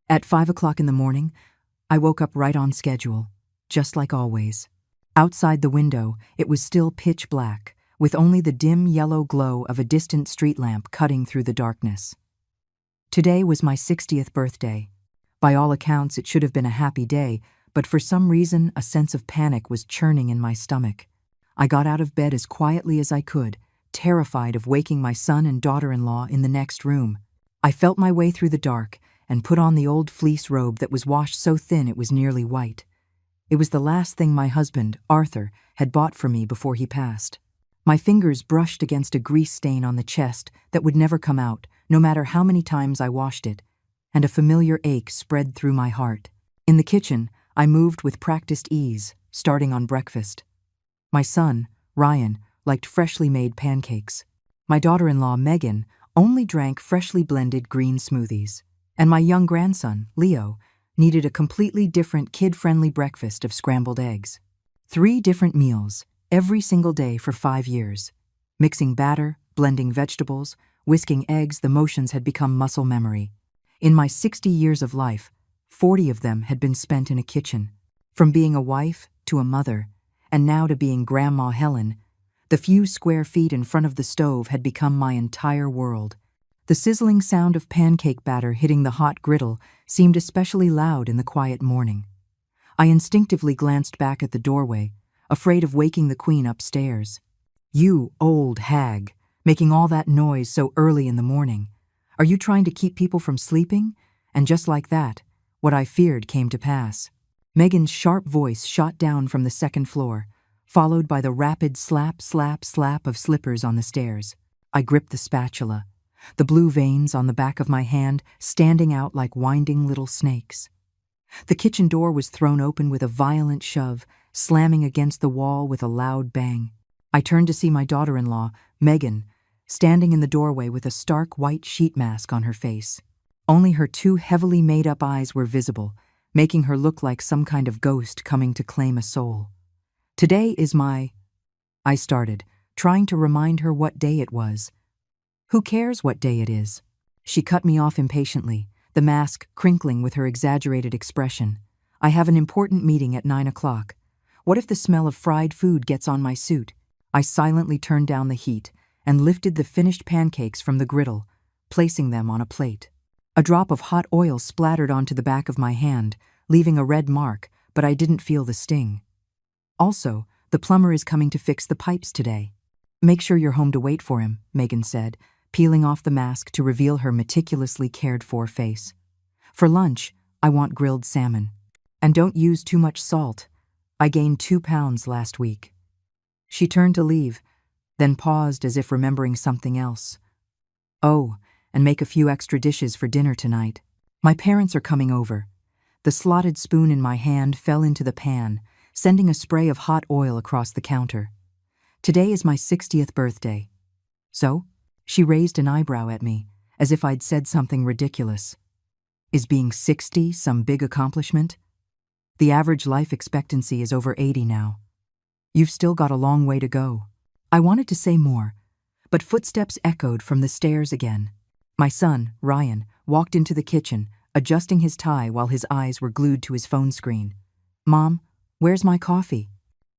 At 5 o'clock in the morning, I woke up right on schedule, just like always. Outside the window, it was still pitch black, with only the dim yellow glow of a distant street lamp cutting through the darkness. Today was my 60th birthday. By all accounts, it should have been a happy day, but for some reason, a sense of panic was churning in my stomach. I got out of bed as quietly as I could, terrified of waking my son and daughter-in-law in the next room. I felt my way through the dark and put on the old fleece robe that was washed so thin it was nearly white. It was the last thing my husband, Arthur, had bought for me before he passed. My fingers brushed against a grease stain on the chest that would never come out, no matter how many times I washed it, and a familiar ache spread through my heart. In the kitchen, I moved with practiced ease, starting on breakfast. My son, Ryan, liked freshly made pancakes. My daughter-in-law, Megan, only drank freshly blended green smoothies. And my young grandson, Leo, needed a completely different kid-friendly breakfast of scrambled eggs. 3 different meals, every single day for 5 years. Mixing batter, blending vegetables, whisking eggs, the motions had become muscle memory. In my 60 years of life, 40 of them had been spent in a kitchen. From being a wife to a mother, and now to being Grandma Helen, the few square feet in front of the stove had become my entire world. The sizzling sound of pancake batter hitting the hot griddle seemed especially loud in the quiet morning. I instinctively glanced back at the doorway, afraid of waking the Queen upstairs. "You old hag, making all that noise so early in the morning. Are you trying to keep people from sleeping?" And just like that, what I feared came to pass. Megan's sharp voice shot down from the second floor, followed by the rapid slap, slap, slap of slippers on the stairs. I gripped the spatula, the blue veins on the back of my hand standing out like winding little snakes. The kitchen door was thrown open with a violent shove, slamming against the wall with a loud bang. I turned to see my daughter-in-law, Megan, standing in the doorway with a stark white sheet mask on her face. Only her 2 heavily made-up eyes were visible, making her look like some kind of ghost coming to claim a soul. "Today is my—" I started, trying to remind her what day it was. "Who cares what day it is?" She cut me off impatiently, the mask crinkling with her exaggerated expression. "I have an important meeting at 9 o'clock. What if the smell of fried food gets on my suit?" I silently turned down the heat and lifted the finished pancakes from the griddle, placing them on a plate. A drop of hot oil splattered onto the back of my hand, leaving a red mark, but I didn't feel the sting. "Also, the plumber is coming to fix the pipes today. Make sure you're home to wait for him," Megan said, peeling off the mask to reveal her meticulously cared-for face. "For lunch, I want grilled salmon. And don't use too much salt. I gained 2 pounds last week." She turned to leave, then paused as if remembering something else. "Oh, and make a few extra dishes for dinner tonight. My parents are coming over." The slotted spoon in my hand fell into the pan, sending a spray of hot oil across the counter. "Today is my 60th birthday." "So?" She raised an eyebrow at me, as if I'd said something ridiculous. "Is being 60 some big accomplishment? The average life expectancy is over 80 now. You've still got a long way to go." I wanted to say more, but footsteps echoed from the stairs again. My son, Ryan, walked into the kitchen, adjusting his tie while his eyes were glued to his phone screen. "Mom, where's my coffee?"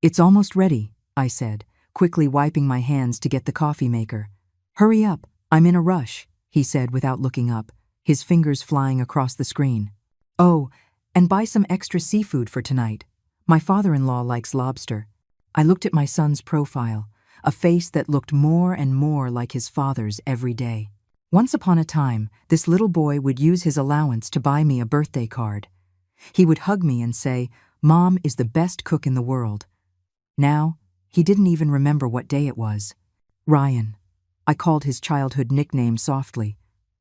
"It's almost ready," I said, quickly wiping my hands to get the coffee maker. "Hurry up, I'm in a rush," he said without looking up, his fingers flying across the screen. "Oh, and buy some extra seafood for tonight. My father-in-law likes lobster." I looked at my son's profile, a face that looked more and more like his father's every day. Once upon a time, this little boy would use his allowance to buy me a birthday card. He would hug me and say, "Mom is the best cook in the world." Now, he didn't even remember what day it was. "Ryan," I called his childhood nickname softly.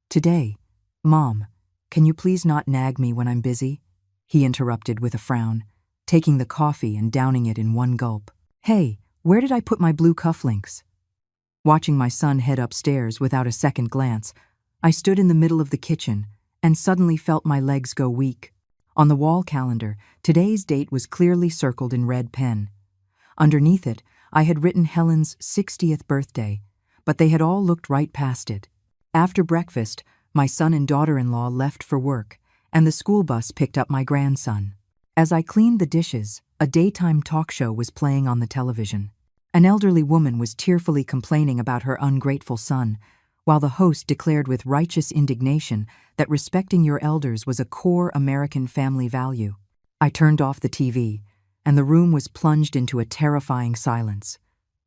"Today, Mom, can you please not nag me when I'm busy?" He interrupted with a frown, taking the coffee and downing it in one gulp. "Hey, where did I put my blue cufflinks?" Watching my son head upstairs without a second glance, I stood in the middle of the kitchen and suddenly felt my legs go weak. On the wall calendar, today's date was clearly circled in red pen. Underneath it, I had written Helen's 60th birthday, but they had all looked right past it. After breakfast, my son and daughter-in-law left for work, and the school bus picked up my grandson. As I cleaned the dishes, a daytime talk show was playing on the television. An elderly woman was tearfully complaining about her ungrateful son, while the host declared with righteous indignation that respecting your elders was a core American family value. I turned off the TV, and the room was plunged into a terrifying silence.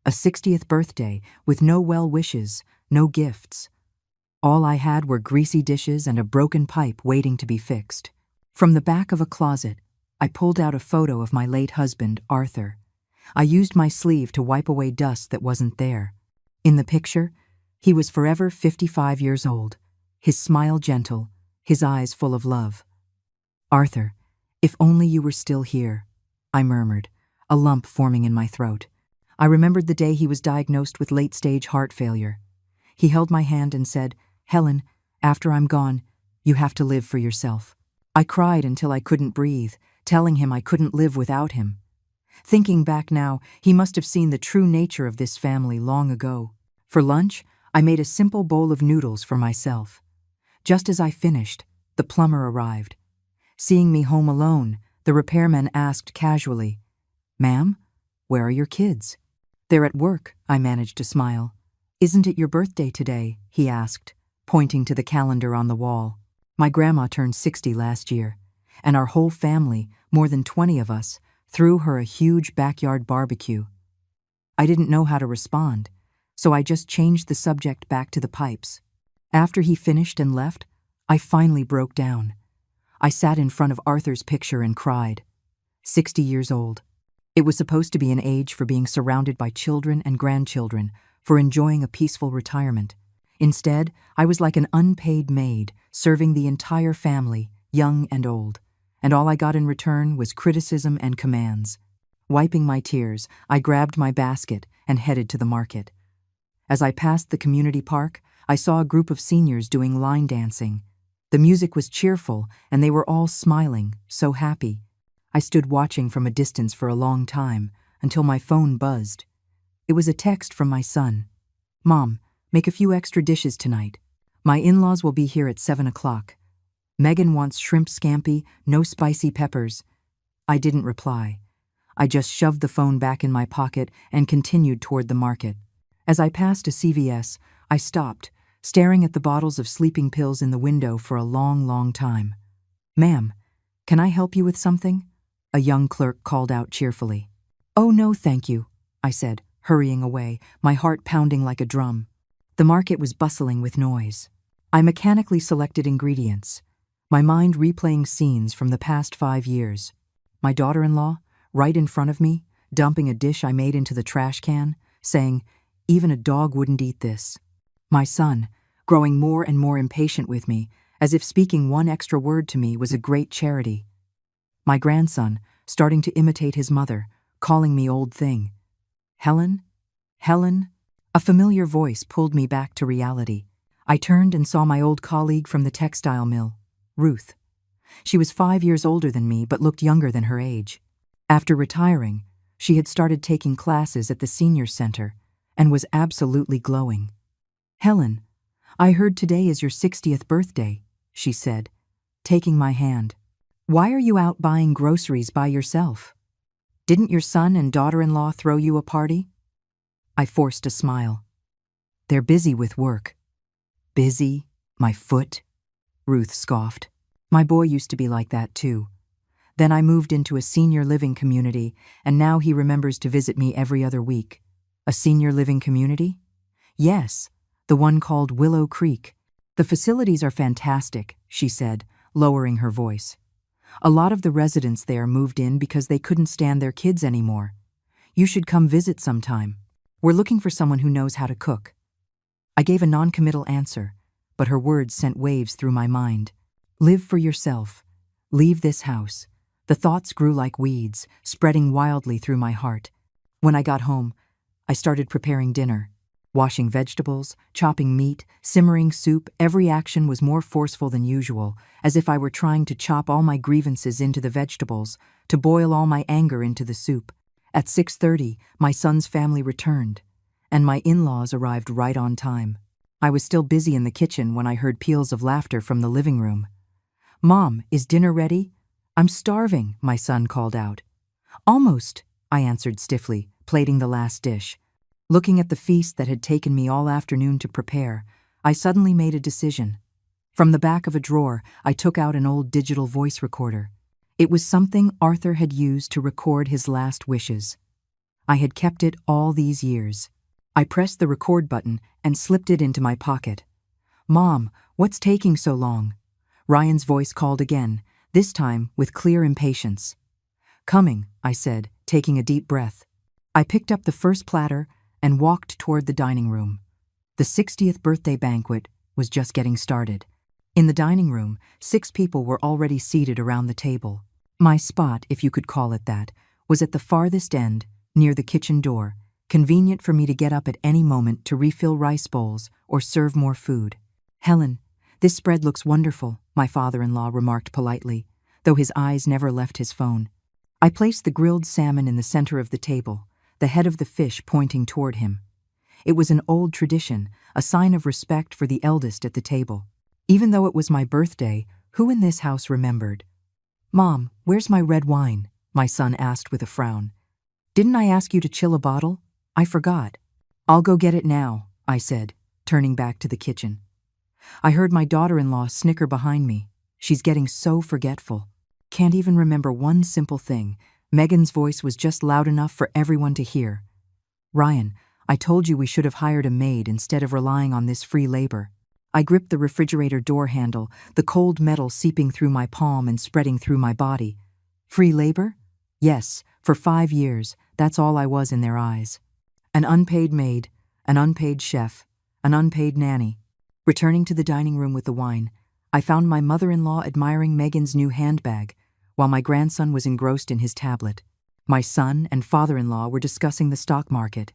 A 60th birthday with no well wishes, no gifts. All I had were greasy dishes and a broken pipe waiting to be fixed. From the back of a closet, I pulled out a photo of my late husband, Arthur. I used my sleeve to wipe away dust that wasn't there. In the picture, he was forever 55 years old, his smile gentle, his eyes full of love. "Arthur, if only you were still here," I murmured, a lump forming in my throat. I remembered the day he was diagnosed with late-stage heart failure. He held my hand and said, "Helen, after I'm gone, you have to live for yourself." I cried until I couldn't breathe, telling him I couldn't live without him. Thinking back now, he must have seen the true nature of this family long ago. For lunch, I made a simple bowl of noodles for myself. Just as I finished, the plumber arrived. Seeing me home alone, the repairman asked casually, "Ma'am, where are your kids?" "They're at work," I managed to smile. "Isn't it your birthday today?" he asked, pointing to the calendar on the wall. My grandma turned 60 last year, and our whole family, more than 20 of us, threw her a huge backyard barbecue. I didn't know how to respond, so I just changed the subject back to the pipes. After he finished and left, I finally broke down. I sat in front of Arthur's picture and cried. 60 years old. It was supposed to be an age for being surrounded by children and grandchildren, for enjoying a peaceful retirement. Instead, I was like an unpaid maid, serving the entire family, young and old, and all I got in return was criticism and commands. Wiping my tears, I grabbed my basket and headed to the market. As I passed the community park, I saw a group of seniors doing line dancing. The music was cheerful, and they were all smiling, so happy. I stood watching from a distance for a long time, until my phone buzzed. It was a text from my son. "Mom, make a few extra dishes tonight. My in-laws will be here at 7 o'clock. Megan wants shrimp scampi, no spicy peppers." I didn't reply. I just shoved the phone back in my pocket and continued toward the market. As I passed a CVS, I stopped, staring at the bottles of sleeping pills in the window for a long, long time. "Ma'am, can I help you with something?" a young clerk called out cheerfully. "Oh, no, thank you," I said, hurrying away, my heart pounding like a drum. The market was bustling with noise. I mechanically selected ingredients, my mind replaying scenes from the past 5 years. My daughter-in-law, right in front of me, dumping a dish I made into the trash can, saying, "Even a dog wouldn't eat this." My son, growing more and more impatient with me, as if speaking one extra word to me was a great charity. My grandson, starting to imitate his mother, calling me old thing. "Helen? Helen?" A familiar voice pulled me back to reality. I turned and saw my old colleague from the textile mill, Ruth. She was 5 years older than me but looked younger than her age. After retiring, she had started taking classes at the senior center and was absolutely glowing. "Helen, I heard today is your 60th birthday," she said, taking my hand. "Why are you out buying groceries by yourself? Didn't your son and daughter-in-law throw you a party?" I forced a smile. "They're busy with work." "Busy? My foot?" Ruth scoffed. "My boy used to be like that too. Then I moved into a senior living community, and now he remembers to visit me every other week." "A senior living community?" "Yes, the one called Willow Creek. The facilities are fantastic," she said, lowering her voice. "A lot of the residents there moved in because they couldn't stand their kids anymore. You should come visit sometime. We're looking for someone who knows how to cook." I gave a non-committal answer, but her words sent waves through my mind. Live for yourself. Leave this house. The thoughts grew like weeds, spreading wildly through my heart. When I got home, I started preparing dinner. Washing vegetables, chopping meat, simmering soup, every action was more forceful than usual, as if I were trying to chop all my grievances into the vegetables, to boil all my anger into the soup. At 6:30, my son's family returned, and my in-laws arrived right on time. I was still busy in the kitchen when I heard peals of laughter from the living room. "Mom, is dinner ready?" "I'm starving," my son called out. "Almost," I answered stiffly, plating the last dish. Looking at the feast that had taken me all afternoon to prepare, I suddenly made a decision. From the back of a drawer, I took out an old digital voice recorder. It was something Arthur had used to record his last wishes. I had kept it all these years. I pressed the record button and slipped it into my pocket. "Mom, what's taking so long?" Ryan's voice called again, this time with clear impatience. "Coming," I said, taking a deep breath. I picked up the first platter and walked toward the dining room. The 60th birthday banquet was just getting started. In the dining room, 6 people were already seated around the table. My spot, if you could call it that, was at the farthest end, near the kitchen door, convenient for me to get up at any moment to refill rice bowls or serve more food. "Helen, this spread looks wonderful," my father-in-law remarked politely, though his eyes never left his phone. I placed the grilled salmon in the center of the table, the head of the fish pointing toward him. It was an old tradition, a sign of respect for the eldest at the table. Even though it was my birthday, who in this house remembered? "Mom, where's my red wine?" my son asked with a frown. "Didn't I ask you to chill a bottle? I forgot." "I'll go get it now," I said, turning back to the kitchen. I heard my daughter-in-law snicker behind me. She's getting so forgetful. Can't even remember one simple thing. Megan's voice was just loud enough for everyone to hear. "Ryan, I told you we should have hired a maid instead of relying on this free labor." I gripped the refrigerator door handle, the cold metal seeping through my palm and spreading through my body. Free labor? Yes, for 5 years, that's all I was in their eyes. An unpaid maid, an unpaid chef, an unpaid nanny. Returning to the dining room with the wine, I found my mother-in-law admiring Megan's new handbag, while my grandson was engrossed in his tablet. My son and father-in-law were discussing the stock market.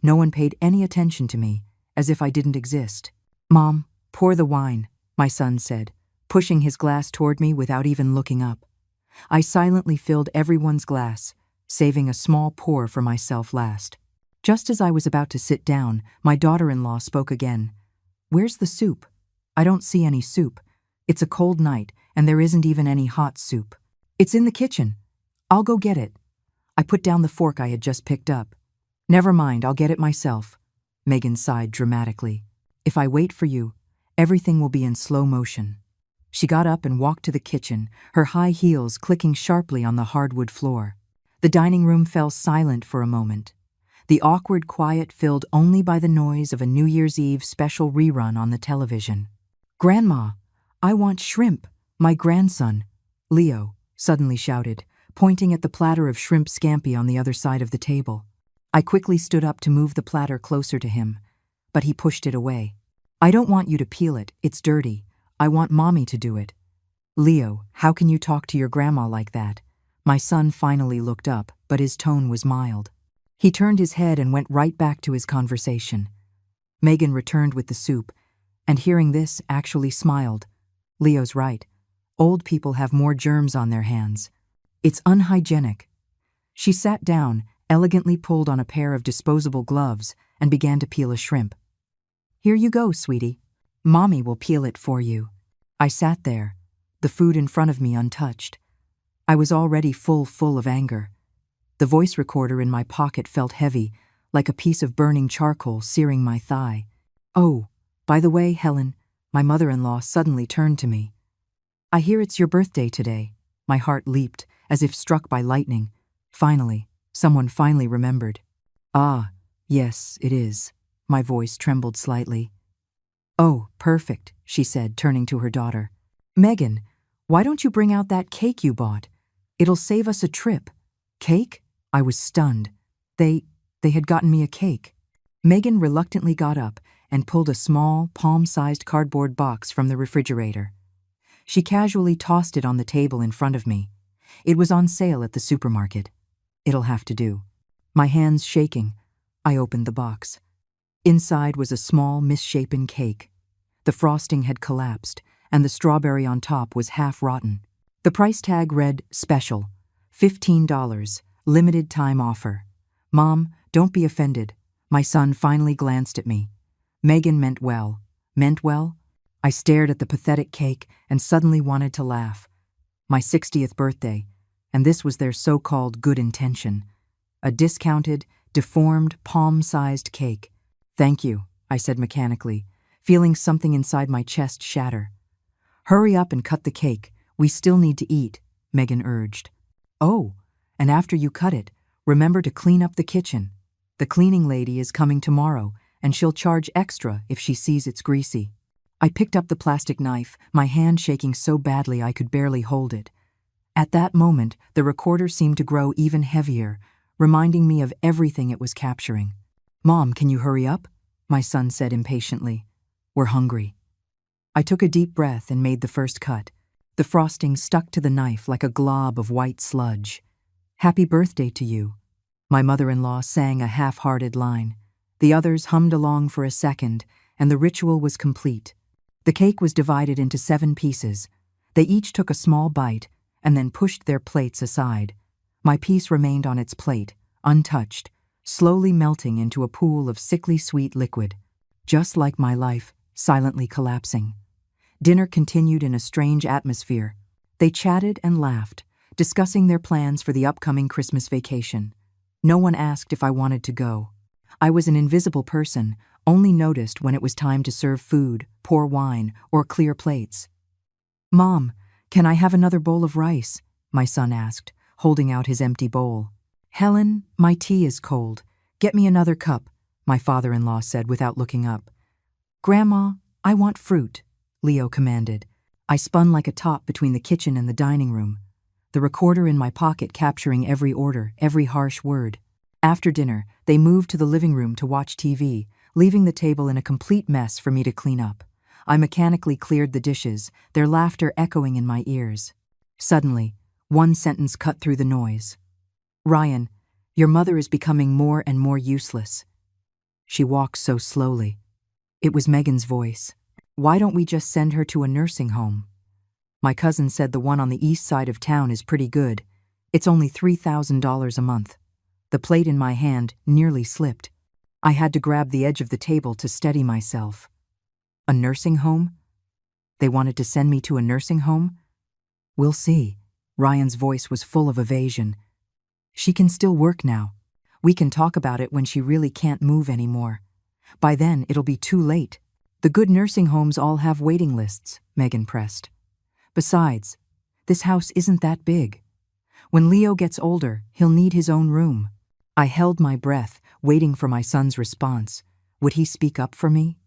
No one paid any attention to me, as if I didn't exist. "Mom, pour the wine," my son said, pushing his glass toward me without even looking up. I silently filled everyone's glass, saving a small pour for myself last. Just as I was about to sit down, my daughter-in-law spoke again. "Where's the soup?" "I don't see any soup. It's a cold night, and there isn't even any hot soup." "It's in the kitchen. I'll go get it." I put down the fork I had just picked up. "Never mind, I'll get it myself." Megan sighed dramatically. "If I wait for you, everything will be in slow motion." She got up and walked to the kitchen, her high heels clicking sharply on the hardwood floor. The dining room fell silent for a moment, the awkward quiet filled only by the noise of a New Year's Eve special rerun on the television. "Grandma, I want shrimp, my grandson," Leo suddenly shouted, pointing at the platter of shrimp scampi on the other side of the table. I quickly stood up to move the platter closer to him, but he pushed it away. "I don't want you to peel it, it's dirty. I want Mommy to do it." "Leo, how can you talk to your grandma like that?" My son finally looked up, but his tone was mild. He turned his head and went right back to his conversation. Megan returned with the soup, and hearing this, actually smiled. "Leo's right. Old people have more germs on their hands. It's unhygienic." She sat down, elegantly pulled on a pair of disposable gloves, and began to peel a shrimp. "Here you go, sweetie. Mommy will peel it for you." I sat there, the food in front of me untouched. I was already full of anger. The voice recorder in my pocket felt heavy, like a piece of burning charcoal searing my thigh. "Oh, by the way, Helen," my mother-in-law suddenly turned to me. "I hear it's your birthday today." My heart leaped, as if struck by lightning. Someone finally remembered. "Ah, yes, it is." My voice trembled slightly. "Oh, perfect," she said, turning to her daughter. "Megan, why don't you bring out that cake you bought? It'll save us a trip." "Cake?" I was stunned. They had gotten me a cake. Megan reluctantly got up and pulled a small, palm-sized cardboard box from the refrigerator. She casually tossed it on the table in front of me. It was on sale at the supermarket. "It'll have to do." My hands shaking, I opened the box. Inside was a small, misshapen cake. The frosting had collapsed, and the strawberry on top was half rotten. The price tag read, "Special, $15, limited time offer." "Mom, don't be offended." My son finally glanced at me. Megan meant well. Meant well? I stared at the pathetic cake and suddenly wanted to laugh. My 60th birthday, and this was their so-called good intention. A discounted, deformed, palm-sized cake. "Thank you," I said mechanically, feeling something inside my chest shatter. "Hurry up and cut the cake. We still need to eat," Megan urged. "Oh, and after you cut it, remember to clean up the kitchen. The cleaning lady is coming tomorrow, and she'll charge extra if she sees it's greasy." I picked up the plastic knife, my hand shaking so badly I could barely hold it. At that moment, the recorder seemed to grow even heavier, reminding me of everything it was capturing. "Mom, can you hurry up?" my son said impatiently. "We're hungry." I took a deep breath and made the first cut. The frosting stuck to the knife like a glob of white sludge. "Happy birthday to you," my mother-in-law sang a half-hearted line. The others hummed along for a second, and the ritual was complete. The cake was divided into 7 pieces. They each took a small bite and then pushed their plates aside. My piece remained on its plate, untouched, slowly melting into a pool of sickly sweet liquid. Just like my life, silently collapsing. Dinner continued in a strange atmosphere. They chatted and laughed, discussing their plans for the upcoming Christmas vacation. No one asked if I wanted to go. I was an invisible person, only noticed when it was time to serve food, pour wine, or clear plates. "Mom, can I have another bowl of rice?" my son asked, holding out his empty bowl. "Helen, my tea is cold. Get me another cup," my father-in-law said without looking up. "Grandma, I want fruit," Leo commanded. I spun like a top between the kitchen and the dining room, the recorder in my pocket capturing every order, every harsh word. After dinner, they moved to the living room to watch TV, leaving the table in a complete mess for me to clean up. I mechanically cleared the dishes, their laughter echoing in my ears. Suddenly, one sentence cut through the noise. "Ryan, your mother is becoming more and more useless." She walked so slowly. It was Megan's voice. "Why don't we just send her to a nursing home?" My cousin said the one on the east side of town is pretty good. It's only $3,000 a month. The plate in my hand nearly slipped. I had to grab the edge of the table to steady myself. A nursing home? They wanted to send me to a nursing home? "We'll see." Ryan's voice was full of evasion. "She can still work now. We can talk about it when she really can't move anymore. By then, it'll be too late. The good nursing homes all have waiting lists," Megan pressed. "Besides, this house isn't that big. When Leo gets older, he'll need his own room." I held my breath, waiting for my son's response. Would he speak up for me?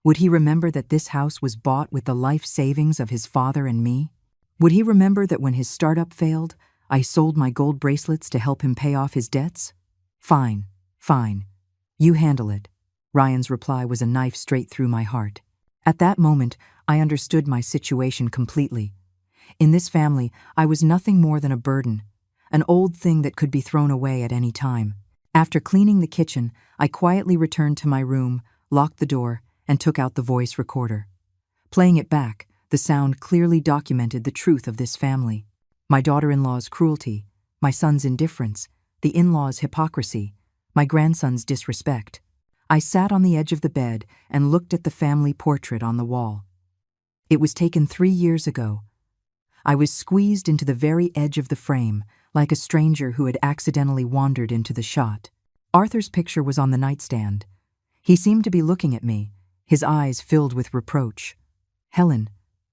Would he remember that this house was bought with the life savings of his father and me? Would he remember that when his startup failed, I sold my gold bracelets to help him pay off his debts? "Fine, fine. You handle it." Ryan's reply was a knife straight through my heart. At that moment, I understood my situation completely. In this family, I was nothing more than a burden, an old thing that could be thrown away at any time. After cleaning the kitchen, I quietly returned to my room, locked the door, and took out the voice recorder. Playing it back, the sound clearly documented the truth of this family. My daughter-in-law's cruelty, my son's indifference, the in-laws' hypocrisy, my grandson's disrespect. I sat on the edge of the bed and looked at the family portrait on the wall. It was taken 3 years ago. I was squeezed into the very edge of the frame, like a stranger who had accidentally wandered into the shot. Arthur's picture was on the nightstand. He seemed to be looking at me, his eyes filled with reproach. "Helen,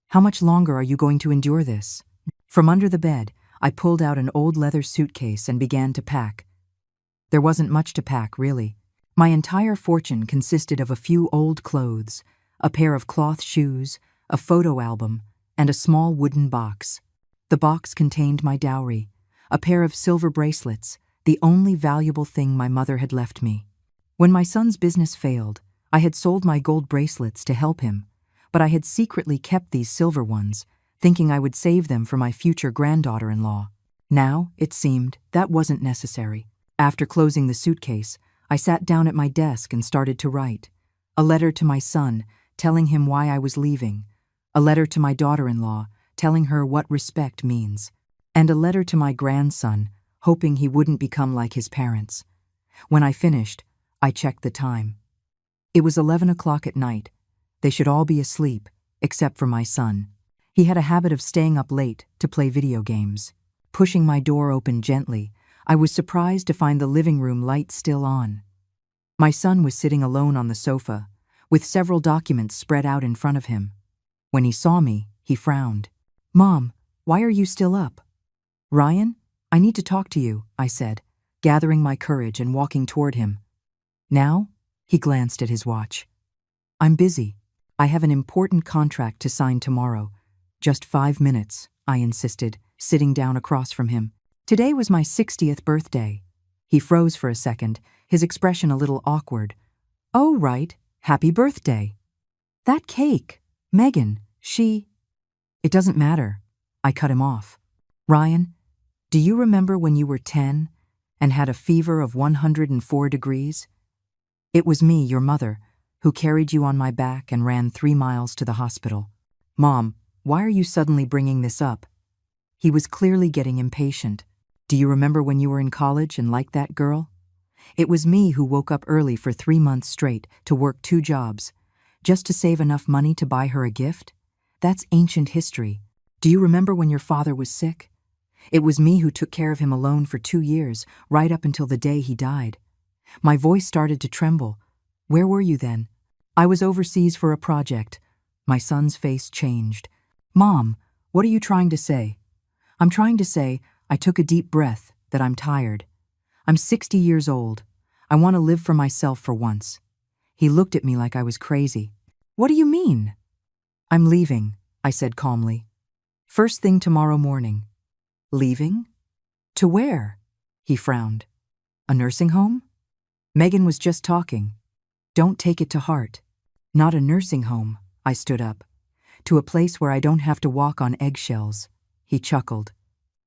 how much longer are you going to endure this?" From under the bed, I pulled out an old leather suitcase and began to pack. There wasn't much to pack, really. My entire fortune consisted of a few old clothes, a pair of cloth shoes, a photo album, and a small wooden box. The box contained my dowry, a pair of silver bracelets, the only valuable thing my mother had left me. When my son's business failed, I had sold my gold bracelets to help him, but I had secretly kept these silver ones, thinking I would save them for my future granddaughter-in-law. Now, it seemed, that wasn't necessary. After closing the suitcase, I sat down at my desk and started to write. A letter to my son, telling him why I was leaving. A letter to my daughter-in-law, telling her what respect means. And a letter to my grandson, hoping he wouldn't become like his parents. When I finished, I checked the time. It was 11 o'clock at night. They should all be asleep. except for my son. He had a habit of staying up late to play video games. Pushing my door open gently, I was surprised to find the living room light still on. My son was sitting alone on the sofa, with several documents spread out in front of him. When he saw me, he frowned. "Mom, why are you still up?" "Ryan, I need to talk to you," I said, gathering my courage and walking toward him. "Now?" He glanced at his watch. "I'm busy. I have an important contract to sign tomorrow." "Just 5 minutes," I insisted, sitting down across from him. "Today was my 60th birthday." He froze for a second, his expression a little awkward. "Oh, right. Happy birthday." "That cake. Megan, she—" "It doesn't matter." I cut him off. "Ryan, do you remember when you were 10 and had a fever of 104 degrees? It was me, your mother, who carried you on my back and ran 3 miles to the hospital." "Mom, why are you suddenly bringing this up?" He was clearly getting impatient. "Do you remember when you were in college and liked that girl? It was me who woke up early for 3 months straight to work 2 jobs, just to save enough money to buy her a gift? That's ancient history. Do you remember when your father was sick? It was me who took care of him alone for 2 years, right up until the day he died." My voice started to tremble. "Where were you then?" "I was overseas for a project." My son's face changed. "Mom, what are you trying to say?" "I'm trying to say, I took a deep breath, that I'm tired. I'm 60 years old. I want to live for myself for once." He looked at me like I was crazy. "What do you mean?" "I'm leaving," I said calmly. "First thing tomorrow morning." "Leaving? To where?" He frowned. "A nursing home?" Megan was just talking. "Don't take it to heart." "Not a nursing home," I stood up. "To a place where I don't have to walk on eggshells." He chuckled.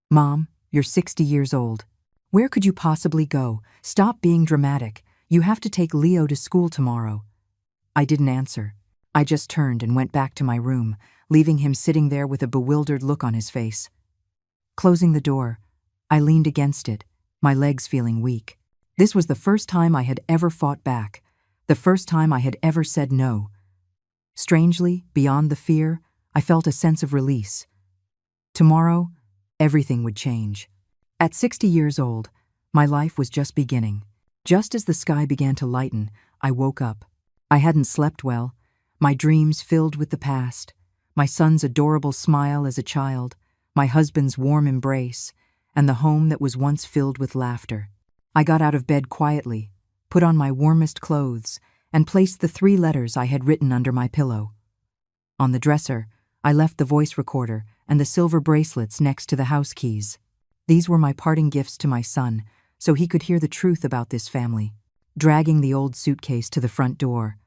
"Mom, you're 60 years old. Where could you possibly go? Stop being dramatic. You have to take Leo to school tomorrow." I didn't answer. I just turned and went back to my room, leaving him sitting there with a bewildered look on his face. Closing the door, I leaned against it, my legs feeling weak. This was the first time I had ever fought back, the first time I had ever said no. Strangely, beyond the fear, I felt a sense of release. Tomorrow, everything would change. At 60 years old, my life was just beginning. Just as the sky began to lighten, I woke up. I hadn't slept well, my dreams filled with the past, my son's adorable smile as a child, my husband's warm embrace, and the home that was once filled with laughter. I got out of bed quietly, put on my warmest clothes, and placed the 3 letters I had written under my pillow. On the dresser, I left the voice recorder and the silver bracelets next to the house keys. These were my parting gifts to my son, so he could hear the truth about this family. Dragging the old suitcase to the front door,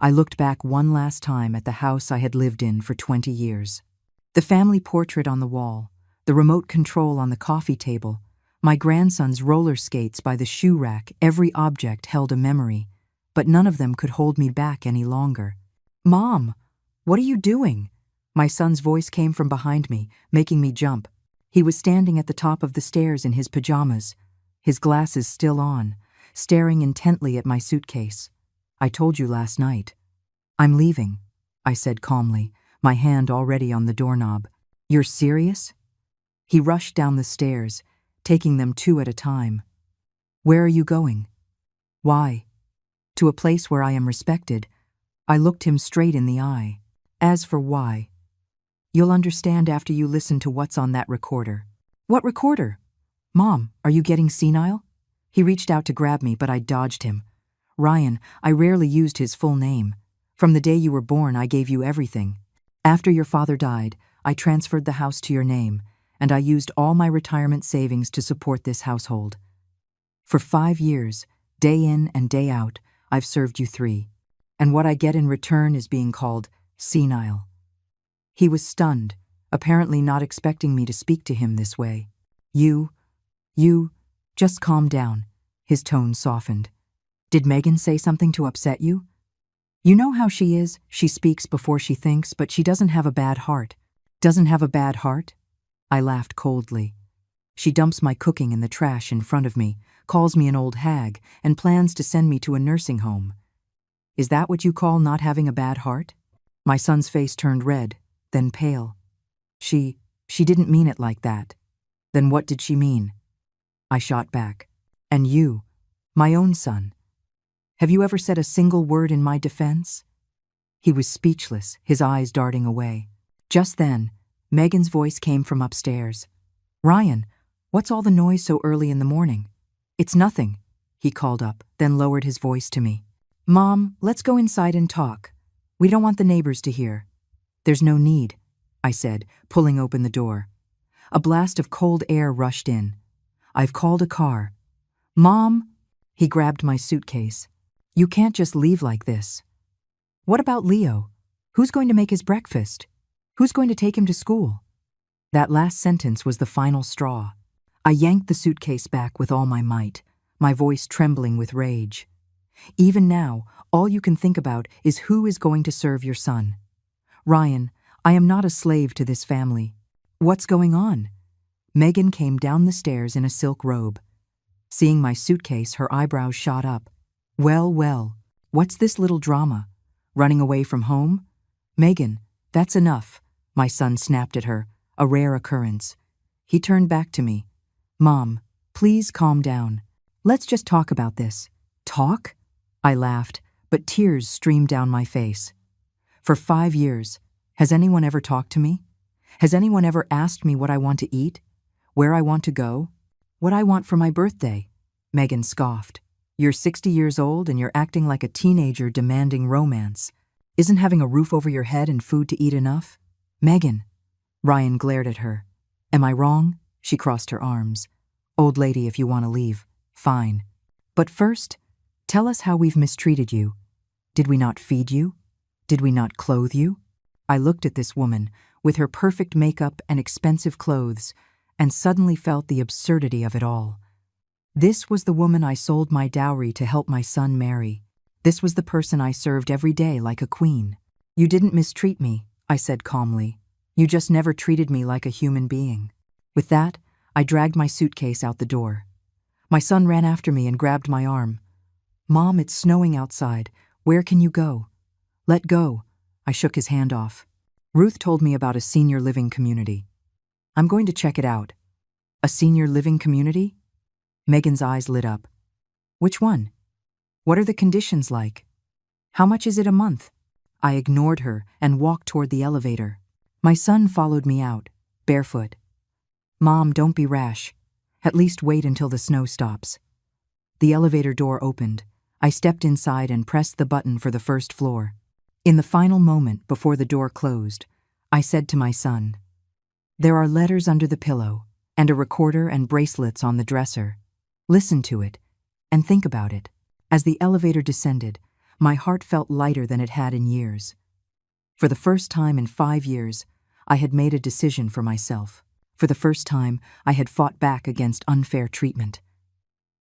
I looked back one last time at the house I had lived in for 20 years. The family portrait on the wall, the remote control on the coffee table, my grandson's roller skates by the shoe rack, every object held a memory, but none of them could hold me back any longer. "Mom, what are you doing?" My son's voice came from behind me, making me jump. He was standing at the top of the stairs in his pajamas, his glasses still on, staring intently at my suitcase. "I told you last night." "I'm leaving," I said calmly, my hand already on the doorknob. "You're serious?" He rushed down the stairs, taking them 2 at a time. "Where are you going?" "Why?" "To a place where I am respected." I looked him straight in the eye. "As for why, you'll understand after you listen to what's on that recorder." "What recorder?" "Mom, are you getting senile?" He reached out to grab me, but I dodged him. "Ryan, I rarely used his full name. From the day you were born, I gave you everything. After your father died, I transferred the house to your name, and I used all my retirement savings to support this household. For 5 years, day in and day out, I've served you 3. And what I get in return is being called senile." He was stunned, apparently not expecting me to speak to him this way. You, just calm down." His tone softened. "Did Megan say something to upset you? You know how she is, she speaks before she thinks, but she doesn't have a bad heart." "Doesn't have a bad heart?" I laughed coldly. "She dumps my cooking in the trash in front of me, calls me an old hag, and plans to send me to a nursing home. Is that what you call not having a bad heart?" My son's face turned red, then pale. She didn't mean it like that. Then what did she mean? I shot back. And you, my own son. Have you ever said a single word in my defense? He was speechless, his eyes darting away. Just then, Megan's voice came from upstairs. Ryan, what's all the noise so early in the morning? It's nothing, he called up, then lowered his voice to me. Mom, let's go inside and talk. We don't want the neighbors to hear. There's no need, I said, pulling open the door. A blast of cold air rushed in. I've called a car. Mom, he grabbed my suitcase. You can't just leave like this. What about Leo? Who's going to make his breakfast? Who's going to take him to school? That last sentence was the final straw. I yanked the suitcase back with all my might, my voice trembling with rage. Even now, all you can think about is who is going to serve your son. Ryan, I am not a slave to this family. What's going on? Megan came down the stairs in a silk robe. Seeing my suitcase, her eyebrows shot up. Well, what's this little drama? Running away from home? Megan, that's enough, my son snapped at her, a rare occurrence. He turned back to me. Mom, please calm down. Let's just talk about this. Talk? I laughed, but tears streamed down my face. For 5 years, has anyone ever talked to me? Has anyone ever asked me what I want to eat? Where I want to go? What I want for my birthday? Megan scoffed. You're 60 years old and you're acting like a teenager demanding romance. Isn't having a roof over your head and food to eat enough? Megan. Ryan glared at her. Am I wrong? She crossed her arms. Old lady, if you want to leave, fine. But first, tell us how we've mistreated you. Did we not feed you? Did we not clothe you? I looked at this woman, with her perfect makeup and expensive clothes, and suddenly felt the absurdity of it all. This was the woman I sold my dowry to help my son marry. This was the person I served every day like a queen. You didn't mistreat me, I said calmly. You just never treated me like a human being. With that, I dragged my suitcase out the door. My son ran after me and grabbed my arm. Mom, it's snowing outside. Where can you go? Let go. I shook his hand off. Ruth told me about a senior living community. I'm going to check it out. A senior living community? Megan's eyes lit up. Which one? What are the conditions like? How much is it a month? I ignored her and walked toward the elevator. My son followed me out, barefoot. Mom, don't be rash. At least wait until the snow stops. The elevator door opened. I stepped inside and pressed the button for the first floor. In the final moment before the door closed, I said to my son, there are letters under the pillow, and a recorder and bracelets on the dresser. Listen to it, and think about it. As the elevator descended, my heart felt lighter than it had in years. For the first time in 5 years, I had made a decision for myself. For the first time, I had fought back against unfair treatment.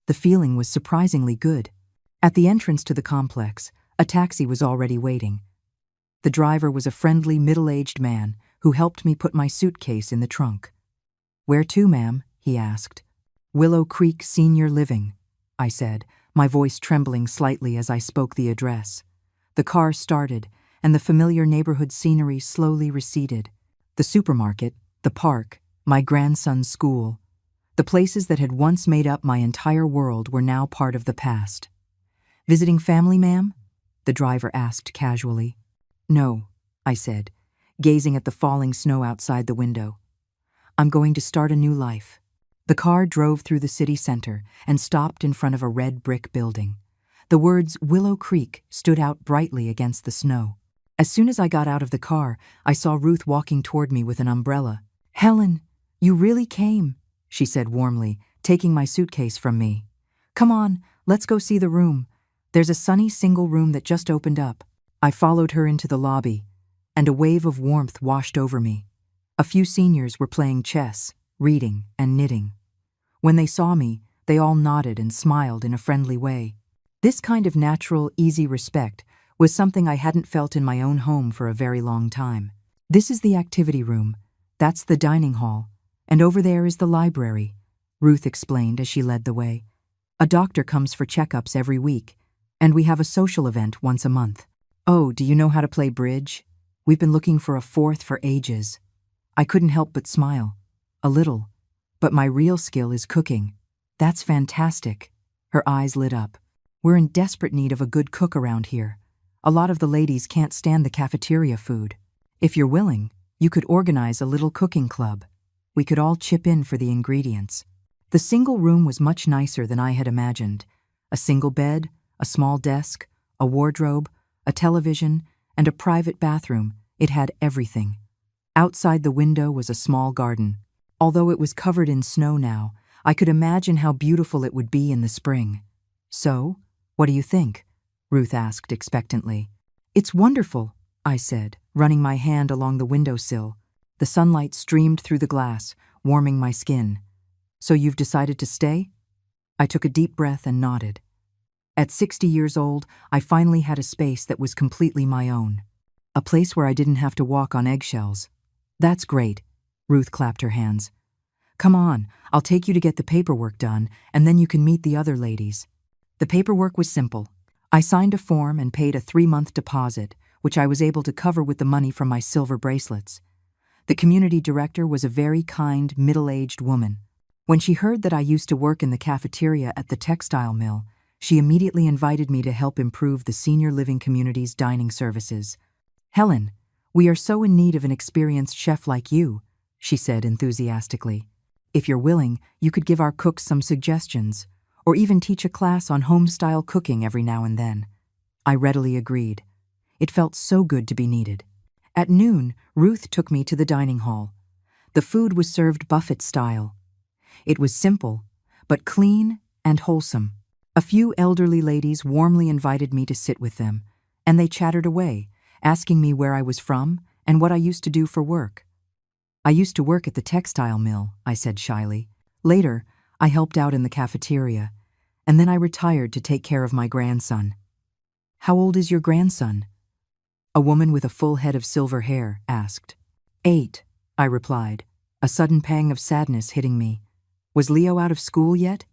The feeling was surprisingly good. At the entrance to the complex, a taxi was already waiting. The driver was a friendly, middle-aged man who helped me put my suitcase in the trunk. Where to, ma'am? He asked. Willow Creek Senior Living, I said, my voice trembling slightly as I spoke the address. The car started, and the familiar neighborhood scenery slowly receded. The supermarket, the park, my grandson's school. The places that had once made up my entire world were now part of the past. Visiting family, ma'am? The driver asked casually. No, I said, gazing at the falling snow outside the window. I'm going to start a new life. The car drove through the city center and stopped in front of a red brick building. The words Willow Creek stood out brightly against the snow. As soon as I got out of the car, I saw Ruth walking toward me with an umbrella. Helen, you really came, she said warmly, taking my suitcase from me. Come on, let's go see the room. There's a sunny single room that just opened up. I followed her into the lobby, and a wave of warmth washed over me. A few seniors were playing chess, reading, and knitting. When they saw me, they all nodded and smiled in a friendly way. This kind of natural, easy respect was something I hadn't felt in my own home for a very long time. This is the activity room, that's the dining hall, and over there is the library, Ruth explained as she led the way. A doctor comes for checkups every week, and we have a social event once a month. Oh, do you know how to play bridge? We've been looking for a fourth for ages. I couldn't help but smile. A little. But my real skill is cooking. That's fantastic. Her eyes lit up. We're in desperate need of a good cook around here. A lot of the ladies can't stand the cafeteria food. If you're willing, you could organize a little cooking club. We could all chip in for the ingredients. The single room was much nicer than I had imagined. A single bed, a small desk, a wardrobe, a television, and a private bathroom. It had everything. Outside the window was a small garden. Although it was covered in snow now, I could imagine how beautiful it would be in the spring. So, what do you think? Ruth asked expectantly. It's wonderful, I said, running my hand along the windowsill. The sunlight streamed through the glass, warming my skin. So you've decided to stay? I took a deep breath and nodded. At 60 years old, I finally had a space that was completely my own. A place where I didn't have to walk on eggshells. That's great. Ruth clapped her hands. Come on, I'll take you to get the paperwork done, and then you can meet the other ladies. The paperwork was simple. I signed a form and paid a 3-month deposit, which I was able to cover with the money from my silver bracelets. The community director was a very kind, middle-aged woman. When she heard that I used to work in the cafeteria at the textile mill, she immediately invited me to help improve the senior living community's dining services. Helen, we are so in need of an experienced chef like you, she said enthusiastically. If you're willing, you could give our cooks some suggestions, or even teach a class on home-style cooking every now and then. I readily agreed. It felt so good to be needed. At noon, Ruth took me to the dining hall. The food was served buffet style. It was simple, but clean and wholesome. A few elderly ladies warmly invited me to sit with them, and they chattered away, asking me where I was from and what I used to do for work. I used to work at the textile mill, I said shyly. Later, I helped out in the cafeteria, and then I retired to take care of my grandson. How old is your grandson? A woman with a full head of silver hair asked. 8, I replied, a sudden pang of sadness hitting me. Was Leo out of school yet?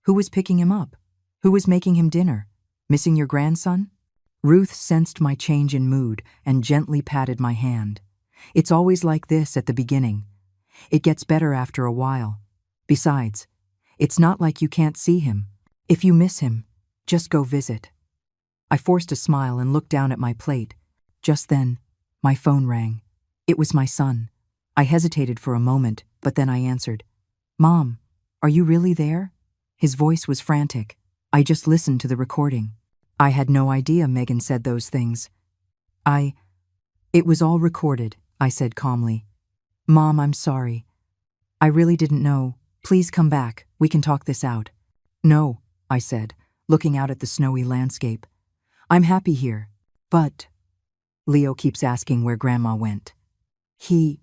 Who was picking him up? Who was making him dinner? Missing your grandson? Ruth sensed my change in mood and gently patted my hand. It's always like this at the beginning. It gets better after a while. Besides, it's not like you can't see him. If you miss him, just go visit. I forced a smile and looked down at my plate. Just then, my phone rang. It was my son. I hesitated for a moment, but then I answered. Mom, are you really there? His voice was frantic. I just listened to the recording. I had no idea Megan said those things. It was all recorded, I said calmly. Mom, I'm sorry. I really didn't know. Please come back. We can talk this out. No, I said, looking out at the snowy landscape. I'm happy here, but Leo keeps asking where Grandma went. He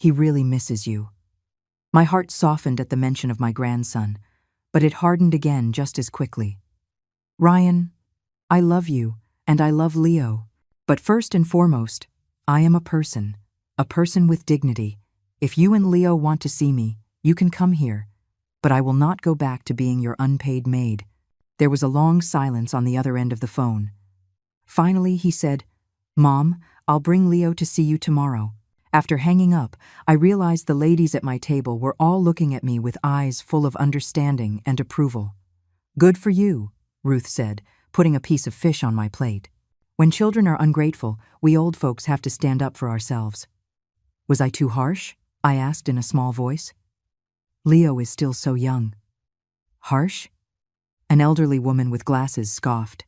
really misses you. My heart softened at the mention of my grandson, but it hardened again just as quickly. Ryan, I love you, and I love Leo. But first and foremost, I am a person with dignity. If you and Leo want to see me, you can come here, but I will not go back to being your unpaid maid. There was a long silence on the other end of the phone. Finally, he said, Mom, I'll bring Leo to see you tomorrow. After hanging up, I realized the ladies at my table were all looking at me with eyes full of understanding and approval. Good for you, Ruth said, putting a piece of fish on my plate. When children are ungrateful, we old folks have to stand up for ourselves. Was I too harsh? I asked in a small voice. Leo is still so young. Harsh? An elderly woman with glasses scoffed.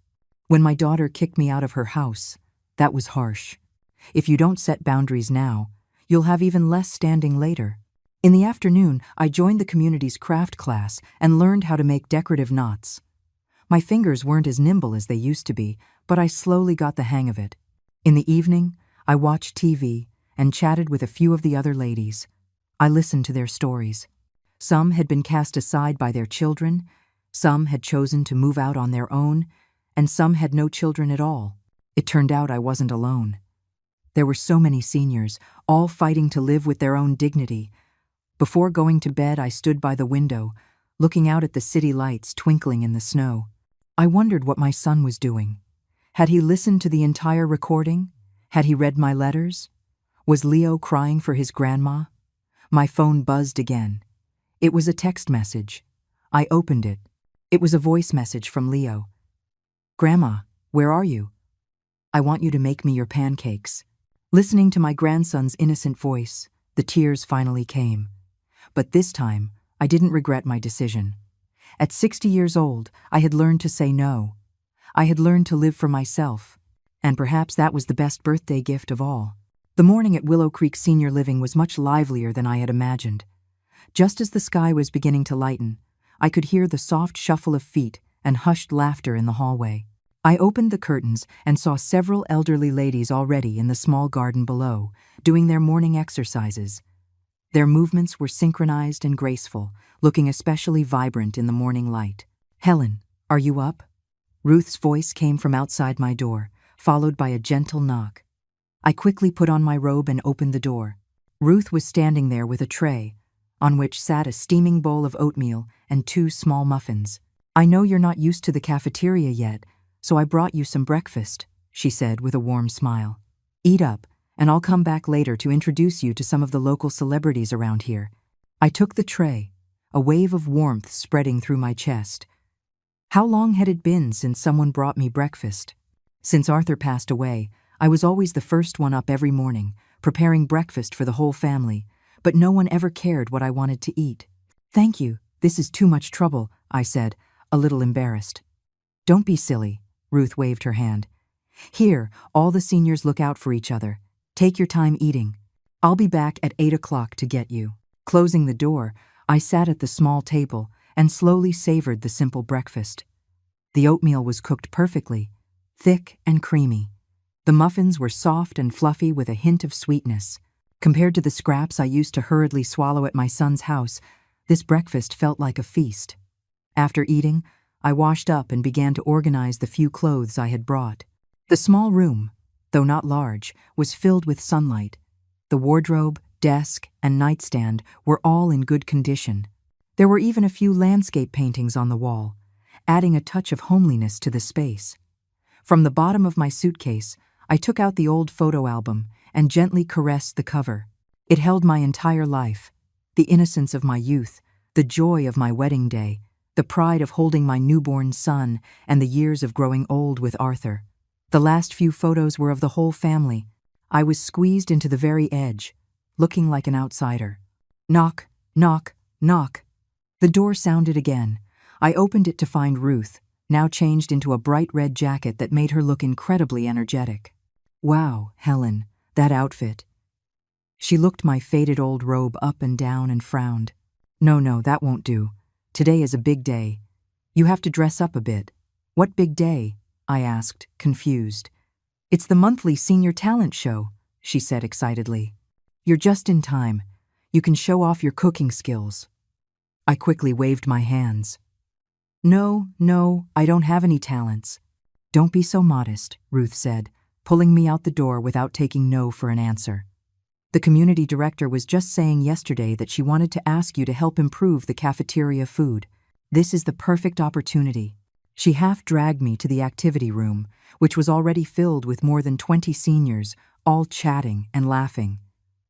When my daughter kicked me out of her house, that was harsh. If you don't set boundaries now, you'll have even less standing later. In the afternoon, I joined the community's craft class and learned how to make decorative knots. My fingers weren't as nimble as they used to be, but I slowly got the hang of it. In the evening, I watched TV and chatted with a few of the other ladies. I listened to their stories. Some had been cast aside by their children, some had chosen to move out on their own, and some had no children at all. It turned out I wasn't alone. There were so many seniors, all fighting to live with their own dignity. Before going to bed, I stood by the window, looking out at the city lights twinkling in the snow. I wondered what my son was doing. Had he listened to the entire recording? Had he read my letters? Was Leo crying for his grandma? My phone buzzed again. It was a text message. I opened it. It was a voice message from Leo. "Grandma, where are you? I want you to make me your pancakes." Listening to my grandson's innocent voice, the tears finally came. But this time, I didn't regret my decision. At 60 years old, I had learned to say no. I had learned to live for myself. And perhaps that was the best birthday gift of all. The morning at Willow Creek Senior Living was much livelier than I had imagined. Just as the sky was beginning to lighten, I could hear the soft shuffle of feet and hushed laughter in the hallway. I opened the curtains and saw several elderly ladies already in the small garden below, doing their morning exercises. Their movements were synchronized and graceful, looking especially vibrant in the morning light. "Helen, are you up?" Ruth's voice came from outside my door, followed by a gentle knock. I quickly put on my robe and opened the door. Ruth was standing there with a tray, on which sat a steaming bowl of oatmeal and 2 small muffins. "I know you're not used to the cafeteria yet, so I brought you some breakfast," she said with a warm smile. "Eat up, and I'll come back later to introduce you to some of the local celebrities around here." I took the tray, a wave of warmth spreading through my chest. How long had it been since someone brought me breakfast? Since Arthur passed away, I was always the first one up every morning, preparing breakfast for the whole family, but no one ever cared what I wanted to eat. "Thank you, this is too much trouble," I said, a little embarrassed. "Don't be silly," Ruth waved her hand. "Here, all the seniors look out for each other. Take your time eating. I'll be back at 8 o'clock to get you." Closing the door, I sat at the small table and slowly savored the simple breakfast. The oatmeal was cooked perfectly, thick and creamy. The muffins were soft and fluffy with a hint of sweetness. Compared to the scraps I used to hurriedly swallow at my son's house, this breakfast felt like a feast. After eating, I washed up and began to organize the few clothes I had brought. The small room, though not large, was filled with sunlight. The wardrobe, desk, and nightstand were all in good condition. There were even a few landscape paintings on the wall, adding a touch of homeliness to the space. From the bottom of my suitcase, I took out the old photo album and gently caressed the cover. It held my entire life, the innocence of my youth, the joy of my wedding day, the pride of holding my newborn son, and the years of growing old with Arthur. The last few photos were of the whole family. I was squeezed into the very edge, looking like an outsider. Knock, knock, knock. The door sounded again. I opened it to find Ruth, now changed into a bright red jacket that made her look incredibly energetic. "Wow, Helen, that outfit." She looked my faded old robe up and down and frowned. No, that won't do. Today is a big day. You have to dress up a bit." "What big day?" I asked, confused. "It's the monthly senior talent show," she said excitedly. "You're just in time. You can show off your cooking skills." I quickly waved my hands. No, I don't have any talents." "Don't be so modest," Ruth said, pulling me out the door without taking no for an answer. "The community director was just saying yesterday that she wanted to ask you to help improve the cafeteria food. This is the perfect opportunity." She half dragged me to the activity room, which was already filled with more than 20 seniors, all chatting and laughing.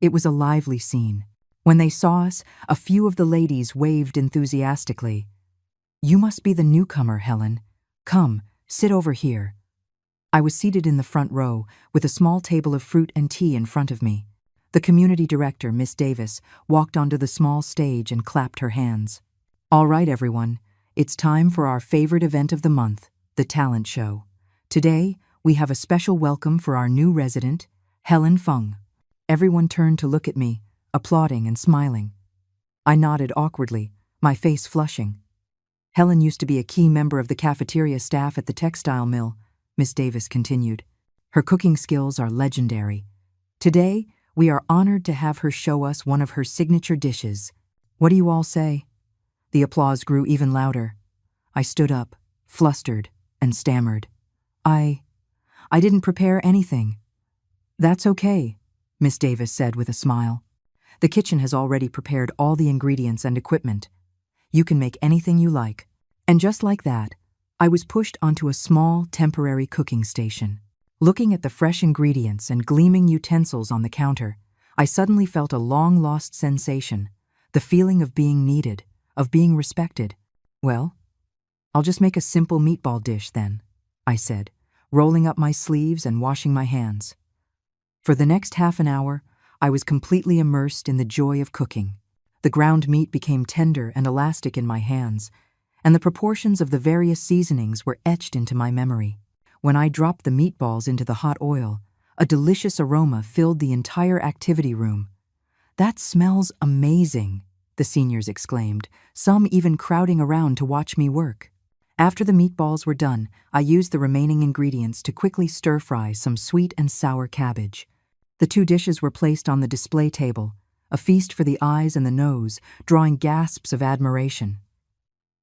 It was a lively scene. When they saw us, a few of the ladies waved enthusiastically. "You must be the newcomer, Helen. Come, sit over here." I was seated in the front row, with a small table of fruit and tea in front of me. The community director, Miss Davis, walked onto the small stage and clapped her hands. "All right, everyone. It's time for our favorite event of the month, the talent show. Today, we have a special welcome for our new resident, Helen Fung." Everyone turned to look at me, applauding and smiling. I nodded awkwardly, my face flushing. "Helen used to be a key member of the cafeteria staff at the textile mill," Miss Davis continued. "Her cooking skills are legendary. Today, we are honored to have her show us one of her signature dishes. What do you all say?" The applause grew even louder. I stood up, flustered, and stammered. I didn't prepare anything." "That's okay," Miss Davis said with a smile. "The kitchen has already prepared all the ingredients and equipment. You can make anything you like." And just like that, I was pushed onto a small, temporary cooking station. Looking at the fresh ingredients and gleaming utensils on the counter, I suddenly felt a long-lost sensation, the feeling of being needed, of being respected. "Well, I'll just make a simple meatball dish then," I said, rolling up my sleeves and washing my hands. For the next half an hour, I was completely immersed in the joy of cooking. The ground meat became tender and elastic in my hands, and the proportions of the various seasonings were etched into my memory. When I dropped the meatballs into the hot oil, a delicious aroma filled the entire activity room. "That smells amazing," the seniors exclaimed, some even crowding around to watch me work. After the meatballs were done, I used the remaining ingredients to quickly stir-fry some sweet and sour cabbage. The two dishes were placed on the display table, a feast for the eyes and the nose, drawing gasps of admiration.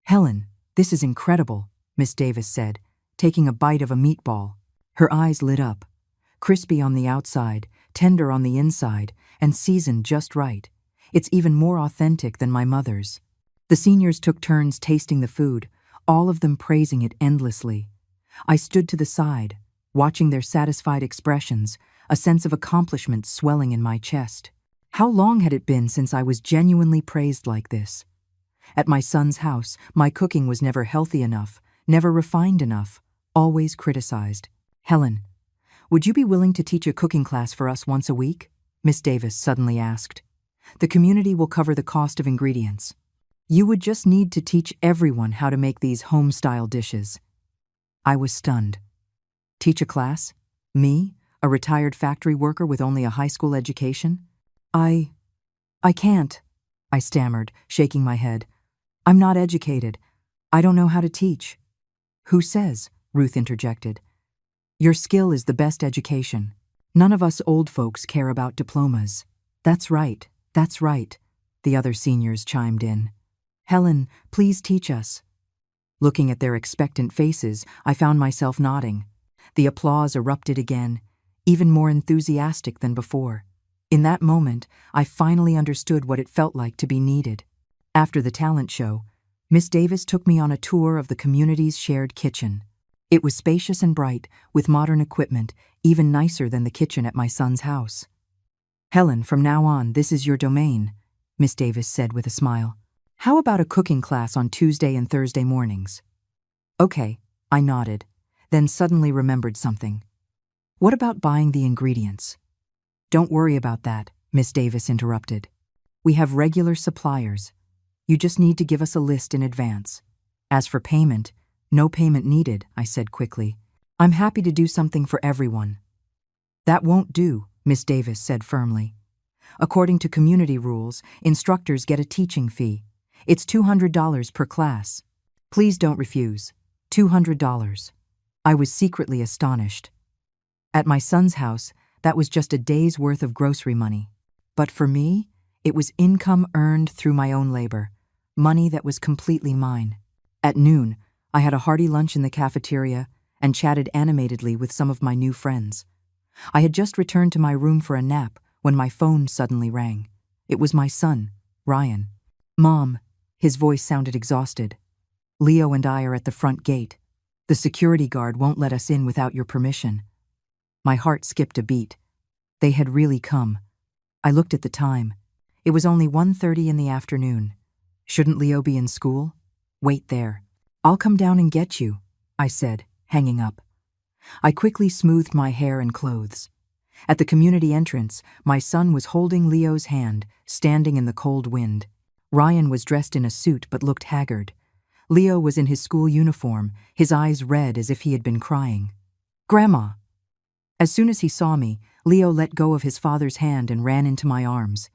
"Helen, this is incredible," Miss Davis said, taking a bite of a meatball. Her eyes lit up. Crispy on the outside, tender on the inside, and seasoned just right. It's even more authentic than my mother's. The seniors took turns tasting the food, all of them praising it endlessly. I stood to the side, watching their satisfied expressions, a sense of accomplishment swelling in my chest. How long had it been since I was genuinely praised like this? At my son's house, my cooking was never healthy enough, never refined enough, always criticized. "Helen, would you be willing to teach a cooking class for us once a week?" Miss Davis suddenly asked. "The community will cover the cost of ingredients. You would just need to teach everyone how to make these home-style dishes." I was stunned. Teach a class? Me, a retired factory worker with only a high school education? I can't," I stammered, shaking my head. "I'm not educated. I don't know how to teach." "Who says?" Ruth interjected. "Your skill is the best education. None of us old folks care about diplomas." That's right, the other seniors chimed in. "Helen, please teach us." Looking at their expectant faces, I found myself nodding. The applause erupted again, even more enthusiastic than before. In that moment, I finally understood what it felt like to be needed. After the talent show, Miss Davis took me on a tour of the community's shared kitchen. It was spacious and bright, with modern equipment, even nicer than the kitchen at my son's house. "Helen, from now on, this is your domain," Miss Davis said with a smile. "How about a cooking class on Tuesday and Thursday mornings?" "Okay," I nodded, then suddenly remembered something. "What about buying the ingredients?" "Don't worry about that," Miss Davis interrupted. "We have regular suppliers. You just need to give us a list in advance. As for payment, no payment needed," I said quickly. "I'm happy to do something for everyone." "That won't do," Miss Davis said firmly. "According to community rules, instructors get a teaching fee. It's $200 per class. Please don't refuse. $200. I was secretly astonished. At my son's house, that was just a day's worth of grocery money. But for me, it was income earned through my own labor, money that was completely mine. At noon, I had a hearty lunch in the cafeteria and chatted animatedly with some of my new friends. I had just returned to my room for a nap when my phone suddenly rang. It was my son, Ryan. "Mom," his voice sounded exhausted. "Leo and I are at the front gate. The security guard won't let us in without your permission." My heart skipped a beat. They had really come. I looked at the time. It was only 1:30 in the afternoon. Shouldn't Leo be in school? "Wait there. I'll come down and get you," I said, hanging up. I quickly smoothed my hair and clothes. At the community entrance, my son was holding Leo's hand, standing in the cold wind. Ryan was dressed in a suit but looked haggard. Leo was in his school uniform, his eyes red as if he had been crying. "Grandma!" As soon as he saw me, Leo let go of his father's hand and ran into my arms.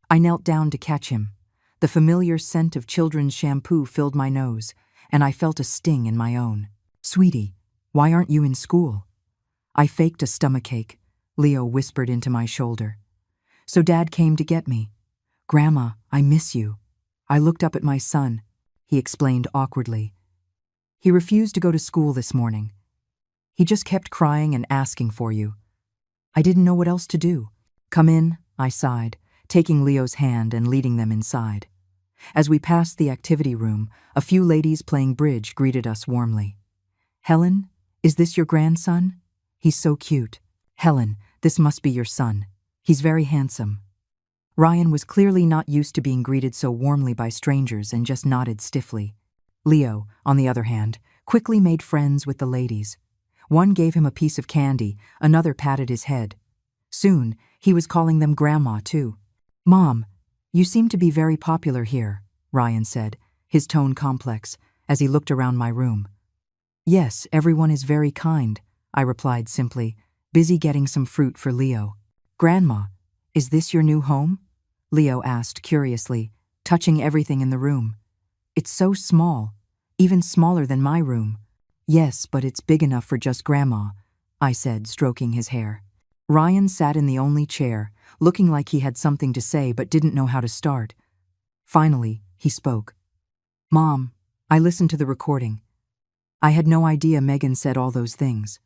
I knelt down to catch him. The familiar scent of children's shampoo filled my nose, and I felt a sting in my own. "Sweetie, why aren't you in school?" I faked a stomachache. Leo whispered into my shoulder. "So Dad came to get me." "Grandma, I miss you." I looked up at my son. He explained awkwardly. "He refused to go to school this morning. He just kept crying and asking for you." I didn't know what else to do. "Come in," I sighed, taking Leo's hand and leading them inside. As we passed the activity room, a few ladies playing bridge greeted us warmly. "Helen, is this your grandson?" He's so cute. Helen, this must be your son. He's very handsome. Ryan was clearly not used to being greeted so warmly by strangers and just nodded stiffly. Leo, on the other hand, quickly made friends with the ladies. One gave him a piece of candy, another patted his head. Soon, he was calling them Grandma, too. Mom, you seem to be very popular here, Ryan said, his tone complex, as he looked around my room. Yes, everyone is very kind, I replied simply, busy getting some fruit for Leo. Grandma, is this your new home? Leo asked curiously, touching everything in the room. It's so small, even smaller than my room. Yes, but it's big enough for just Grandma, I said, stroking his hair. Ryan sat in the only chair, looking like he had something to say but didn't know how to start. Finally, he spoke. Mom, I listened to the recording. I had no idea Megan said all those things.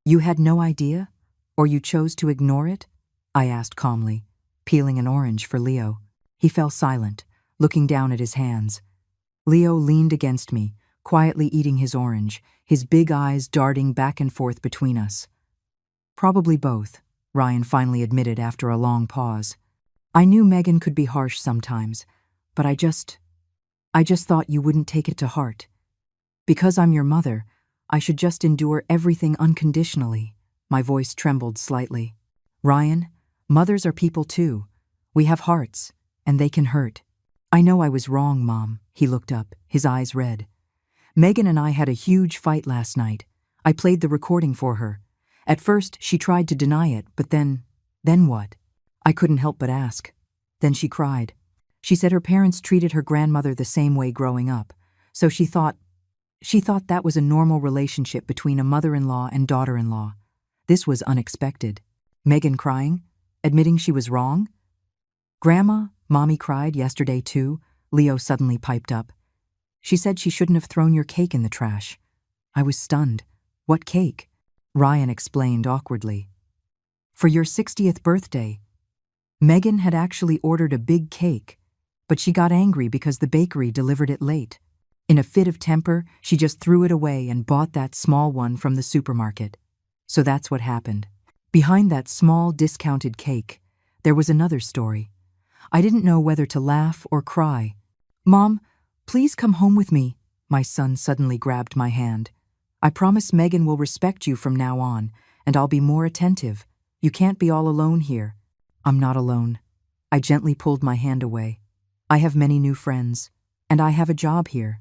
You had no idea? Or you chose to ignore it? I asked calmly, peeling an orange for Leo. He fell silent, looking down at his hands. Leo leaned against me, quietly eating his orange, his big eyes darting back and forth between us. Probably both, Ryan finally admitted after a long pause. I knew Megan could be harsh sometimes, but I just thought you wouldn't take it to heart. Because I'm your mother, I should just endure everything unconditionally. My voice trembled slightly. Ryan, mothers are people too. We have hearts, and they can hurt. I know I was wrong, Mom. He looked up, his eyes red. Megan and I had a huge fight last night. I played the recording for her. At first, she tried to deny it, but then what? I couldn't help but ask. Then she cried. She said her parents treated her grandmother the same way growing up, so she thought that was a normal relationship between a mother-in-law and daughter-in-law. This was unexpected. Megan crying? Admitting she was wrong? Grandma, Mommy cried yesterday too, Leo suddenly piped up. She said she shouldn't have thrown your cake in the trash. I was stunned. What cake? Ryan explained awkwardly. For your 60th birthday. Megan had actually ordered a big cake, but she got angry because the bakery delivered it late. In a fit of temper, she just threw it away and bought that small one from the supermarket. So that's what happened. Behind that small, discounted cake, there was another story. I didn't know whether to laugh or cry. Mom, please come home with me. My son suddenly grabbed my hand. I promise Megan will respect you from now on, and I'll be more attentive. You can't be all alone here. I'm not alone. I gently pulled my hand away. I have many new friends, and I have a job here.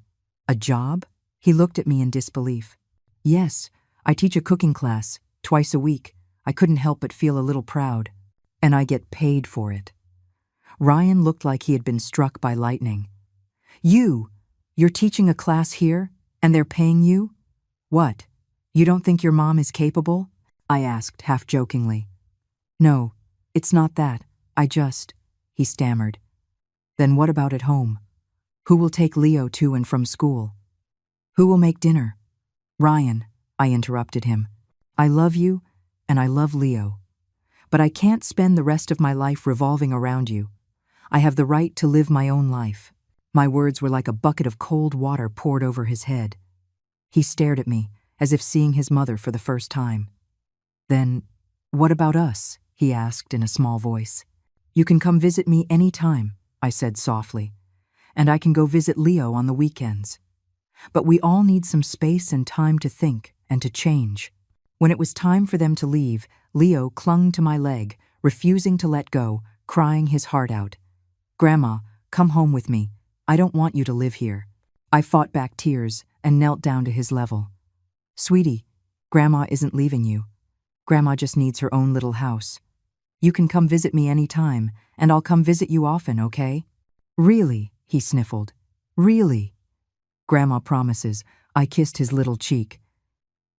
A job? He looked at me in disbelief. Yes, I teach a cooking class, twice a week. I couldn't help but feel a little proud. And I get paid for it. Ryan looked like he had been struck by lightning. You're teaching a class here, and they're paying you? What? You don't think your mom is capable? I asked, half jokingly. No, it's not that. He stammered. Then what about at home? Who will take Leo to and from school? Who will make dinner? Ryan, I interrupted him. I love you, and I love Leo. But I can't spend the rest of my life revolving around you. I have the right to live my own life. My words were like a bucket of cold water poured over his head. He stared at me, as if seeing his mother for the first time. Then, what about us? He asked in a small voice. You can come visit me any time, I said softly. And I can go visit Leo on the weekends. But we all need some space and time to think and to change. When it was time for them to leave, Leo clung to my leg, refusing to let go, crying his heart out. Grandma, come home with me. I don't want you to live here. I fought back tears and knelt down to his level. Sweetie, Grandma isn't leaving you. Grandma just needs her own little house. You can come visit me any time, and I'll come visit you often, okay? Really? He sniffled. Really? Grandma promises. I kissed his little cheek.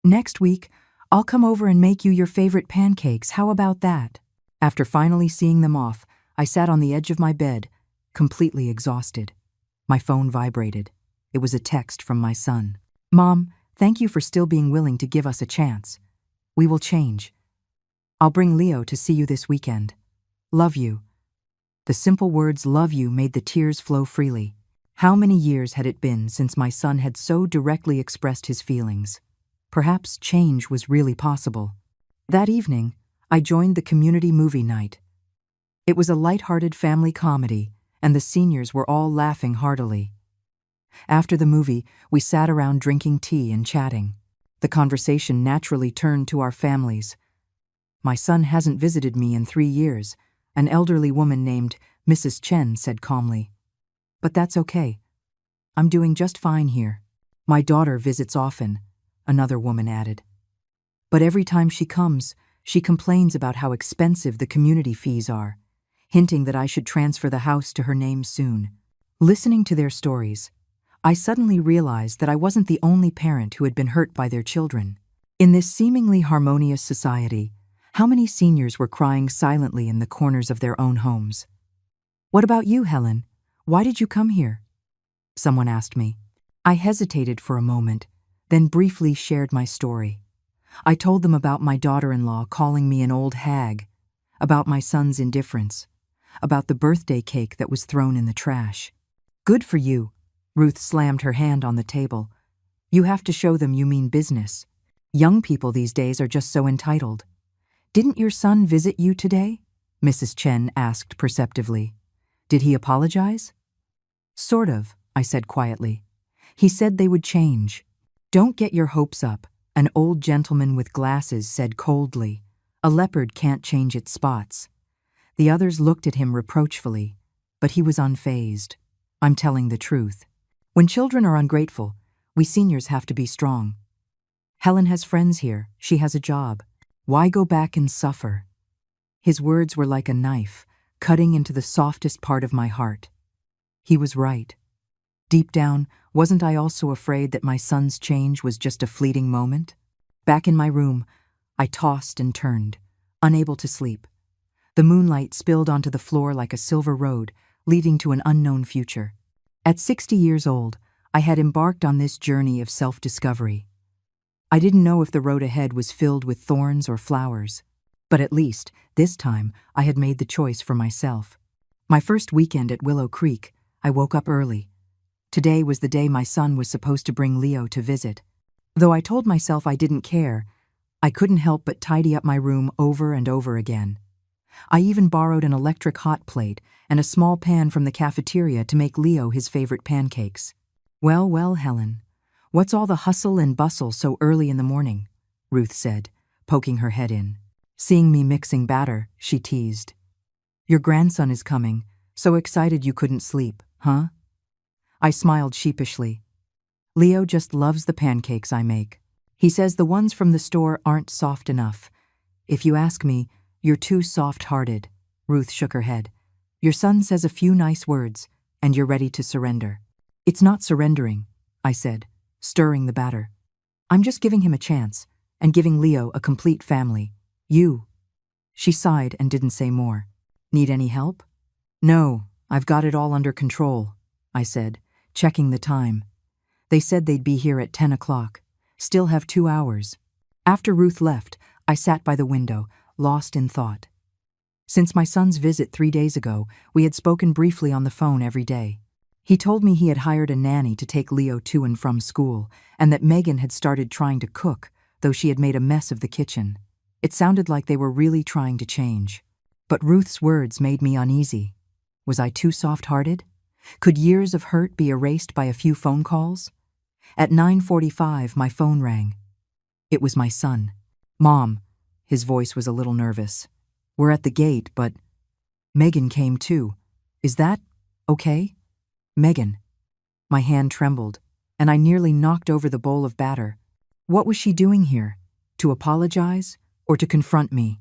Next week, I'll come over and make you your favorite pancakes. How about that? After finally seeing them off, I sat on the edge of my bed, completely exhausted. My phone vibrated. It was a text from my son. Mom, thank you for still being willing to give us a chance. We will change. I'll bring Leo to see you this weekend. Love you. The simple words love you made the tears flow freely. How many years had it been since my son had so directly expressed his feelings? Perhaps change was really possible. That evening, I joined the community movie night. It was a light-hearted family comedy, and the seniors were all laughing heartily. After the movie, we sat around drinking tea and chatting. The conversation naturally turned to our families. My son hasn't visited me in 3 years, an elderly woman named Mrs. Chen said calmly. But that's okay. I'm doing just fine here. My daughter visits often, another woman added. But every time she comes, she complains about how expensive the community fees are, hinting that I should transfer the house to her name soon. Listening to their stories, I suddenly realized that I wasn't the only parent who had been hurt by their children. In this seemingly harmonious society, how many seniors were crying silently in the corners of their own homes? What about you, Helen? Why did you come here? Someone asked me. I hesitated for a moment, then briefly shared my story. I told them about my daughter-in-law calling me an old hag, about my son's indifference, about the birthday cake that was thrown in the trash. Good for you. Ruth slammed her hand on the table. You have to show them you mean business. Young people these days are just so entitled. Didn't your son visit you today? Mrs. Chen asked perceptively. Did he apologize? Sort of, I said quietly. He said they would change. Don't get your hopes up, an old gentleman with glasses said coldly. A leopard can't change its spots. The others looked at him reproachfully, but he was unfazed. I'm telling the truth. When children are ungrateful, we seniors have to be strong. Helen has friends here. She has a job. Why go back and suffer? His words were like a knife, cutting into the softest part of my heart. He was right. Deep down, wasn't I also afraid that my son's change was just a fleeting moment? Back in my room, I tossed and turned, unable to sleep. The moonlight spilled onto the floor like a silver road, leading to an unknown future. At 60 years old, I had embarked on this journey of self-discovery. I didn't know if the road ahead was filled with thorns or flowers, but at least, this time, I had made the choice for myself. My first weekend at Willow Creek, I woke up early. Today was the day my son was supposed to bring Leo to visit. Though I told myself I didn't care, I couldn't help but tidy up my room over and over again. I even borrowed an electric hot plate and a small pan from the cafeteria to make Leo his favorite pancakes. Well, Helen, what's all the hustle and bustle so early in the morning? Ruth said, poking her head in. Seeing me mixing batter, she teased. Your grandson is coming, so excited you couldn't sleep, huh? I smiled sheepishly. Leo just loves the pancakes I make. He says the ones from the store aren't soft enough. If you ask me, you're too soft-hearted. Ruth shook her head. Your son says a few nice words, and you're ready to surrender. It's not surrendering, I said, stirring the batter. I'm just giving him a chance, and giving Leo a complete family. You. She sighed and didn't say more. Need any help? No, I've got it all under control, I said, checking the time. They said they'd be here at 10 o'clock. Still have 2 hours. After Ruth left, I sat by the window, lost in thought. Since my son's visit 3 days ago, we had spoken briefly on the phone every day. He told me he had hired a nanny to take Leo to and from school, and that Megan had started trying to cook, though she had made a mess of the kitchen. It sounded like they were really trying to change. But Ruth's words made me uneasy. Was I too soft-hearted? Could years of hurt be erased by a few phone calls? At 9:45, my phone rang. It was my son. Mom. His voice was a little nervous. We're at the gate, but Megan came too. Is that okay? Megan. My hand trembled, and I nearly knocked over the bowl of batter. What was she doing here? To apologize? Or to confront me?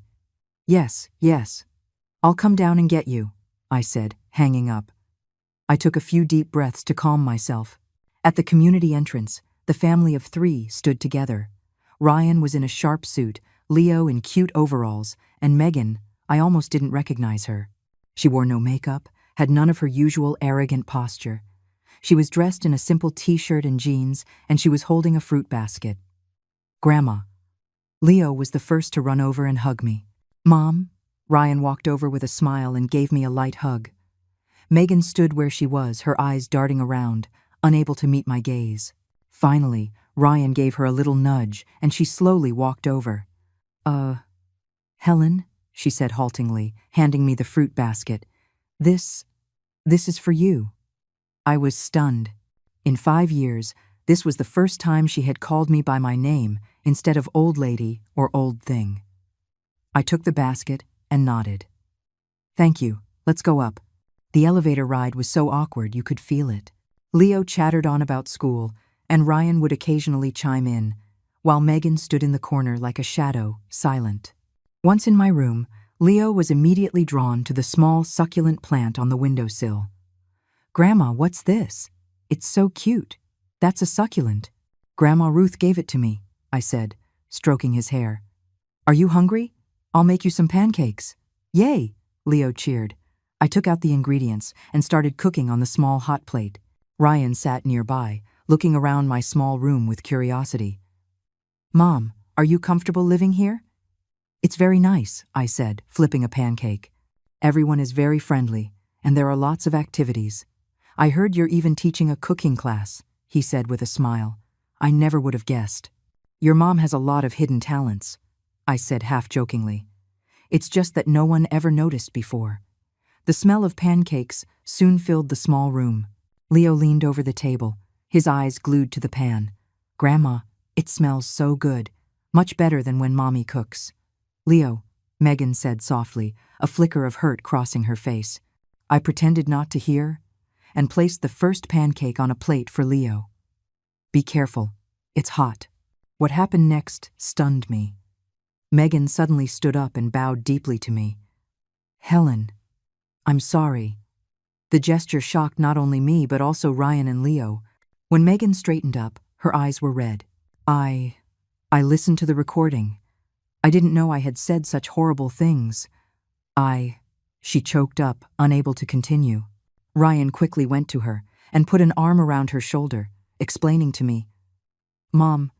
Yes. I'll come down and get you, I said, hanging up. I took a few deep breaths to calm myself. At the community entrance, the family of 3 stood together. Ryan was in a sharp suit, Leo in cute overalls, and Megan, I almost didn't recognize her. She wore no makeup, had none of her usual arrogant posture. She was dressed in a simple t-shirt and jeans, and she was holding a fruit basket. Grandma. Leo was the first to run over and hug me. Mom. Ryan walked over with a smile and gave me a light hug. Megan stood where she was, her eyes darting around, unable to meet my gaze. Finally, Ryan gave her a little nudge, and she slowly walked over. Helen, she said haltingly, handing me the fruit basket. This is for you. I was stunned. In 5 years, this was the first time she had called me by my name instead of old lady or old thing. I took the basket and nodded. Thank you, let's go up. The elevator ride was so awkward you could feel it. Leo chattered on about school, and Ryan would occasionally chime in, while Megan stood in the corner like a shadow, silent. Once in my room, Leo was immediately drawn to the small, succulent plant on the windowsill. Grandma, what's this? It's so cute. That's a succulent. Grandma Ruth gave it to me, I said, stroking his hair. Are you hungry? I'll make you some pancakes. Yay, Leo cheered. I took out the ingredients and started cooking on the small hot plate. Ryan sat nearby, looking around my small room with curiosity. Mom, are you comfortable living here? It's very nice, I said, flipping a pancake. Everyone is very friendly, and there are lots of activities. I heard you're even teaching a cooking class, he said with a smile. I never would have guessed. Your mom has a lot of hidden talents, I said half-jokingly. It's just that no one ever noticed before. The smell of pancakes soon filled the small room. Leo leaned over the table, his eyes glued to the pan. Grandma, it smells so good, much better than when Mommy cooks. Leo, Megan said softly, a flicker of hurt crossing her face. I pretended not to hear and placed the first pancake on a plate for Leo. Be careful, it's hot. What happened next stunned me. Megan suddenly stood up and bowed deeply to me. Helen, I'm sorry. The gesture shocked not only me but also Ryan and Leo. When Megan straightened up, her eyes were red. I listened to the recording. I didn't know I had said such horrible things. She choked up, unable to continue. Ryan quickly went to her and put an arm around her shoulder, explaining to me, Mom,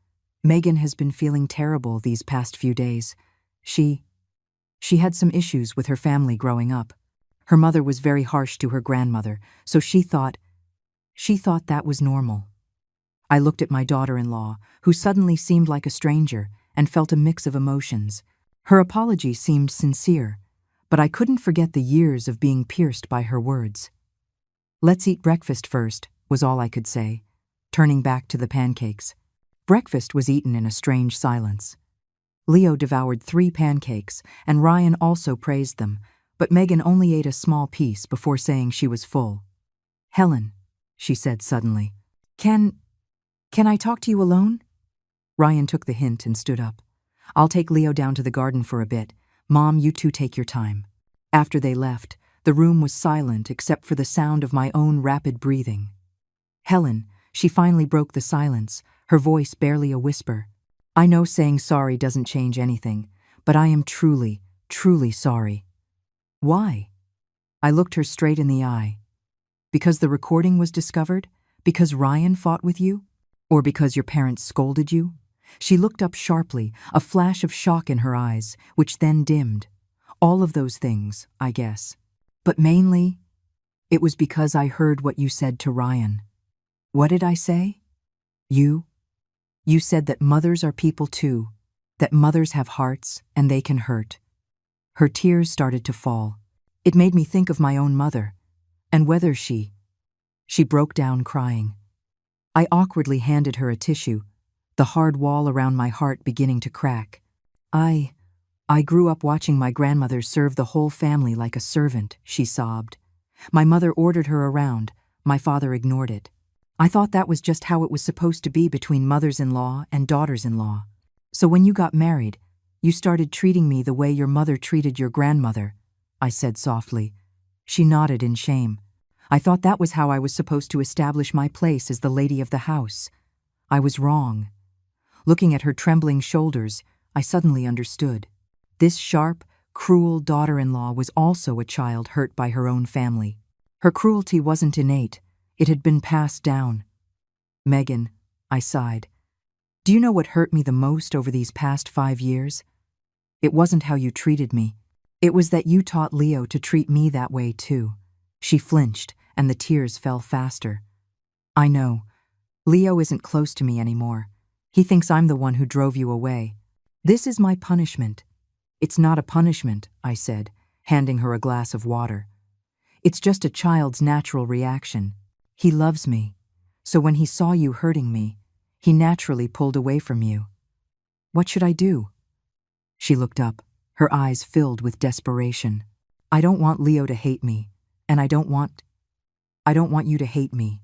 Megan has been feeling terrible these past few days. She had some issues with her family growing up. Her mother was very harsh to her grandmother, so she thought that was normal. I looked at my daughter-in-law, who suddenly seemed like a stranger, and felt a mix of emotions. Her apology seemed sincere, but I couldn't forget the years of being pierced by her words. Let's eat breakfast first, was all I could say, turning back to the pancakes. Breakfast was eaten in a strange silence. Leo devoured 3 pancakes, and Ryan also praised them, but Megan only ate a small piece before saying she was full. Helen, she said suddenly, can I talk to you alone? Ryan took the hint and stood up. I'll take Leo down to the garden for a bit. Mom, you two take your time. After they left, the room was silent except for the sound of my own rapid breathing. Helen, she finally broke the silence, her voice barely a whisper. I know saying sorry doesn't change anything, but I am truly, truly sorry. Why? I looked her straight in the eye. Because the recording was discovered? Because Ryan fought with you? Or because your parents scolded you? She looked up sharply, a flash of shock in her eyes, which then dimmed. All of those things, I guess. But mainly, it was because I heard what you said to Ryan. What did I say? You said that mothers are people too, that mothers have hearts and they can hurt. Her tears started to fall. It made me think of my own mother, and whether she broke down crying. I awkwardly handed her a tissue, the hard wall around my heart beginning to crack. I grew up watching my grandmother serve the whole family like a servant, she sobbed. My mother ordered her around, my father ignored it. I thought that was just how it was supposed to be between mothers-in-law and daughters-in-law. So when you got married, you started treating me the way your mother treated your grandmother, I said softly. She nodded in shame. I thought that was how I was supposed to establish my place as the lady of the house. I was wrong. Looking at her trembling shoulders, I suddenly understood. This sharp, cruel daughter-in-law was also a child hurt by her own family. Her cruelty wasn't innate. It had been passed down. Megan, I sighed. Do you know what hurt me the most over these past 5 years? It wasn't how you treated me. It was that you taught Leo to treat me that way too. She flinched, and the tears fell faster. I know. Leo isn't close to me anymore. He thinks I'm the one who drove you away. This is my punishment. It's not a punishment, I said, handing her a glass of water. It's just a child's natural reaction. He loves me. So when he saw you hurting me, he naturally pulled away from you. What should I do? She looked up, her eyes filled with desperation. I don't want Leo to hate me, and I don't want you to hate me.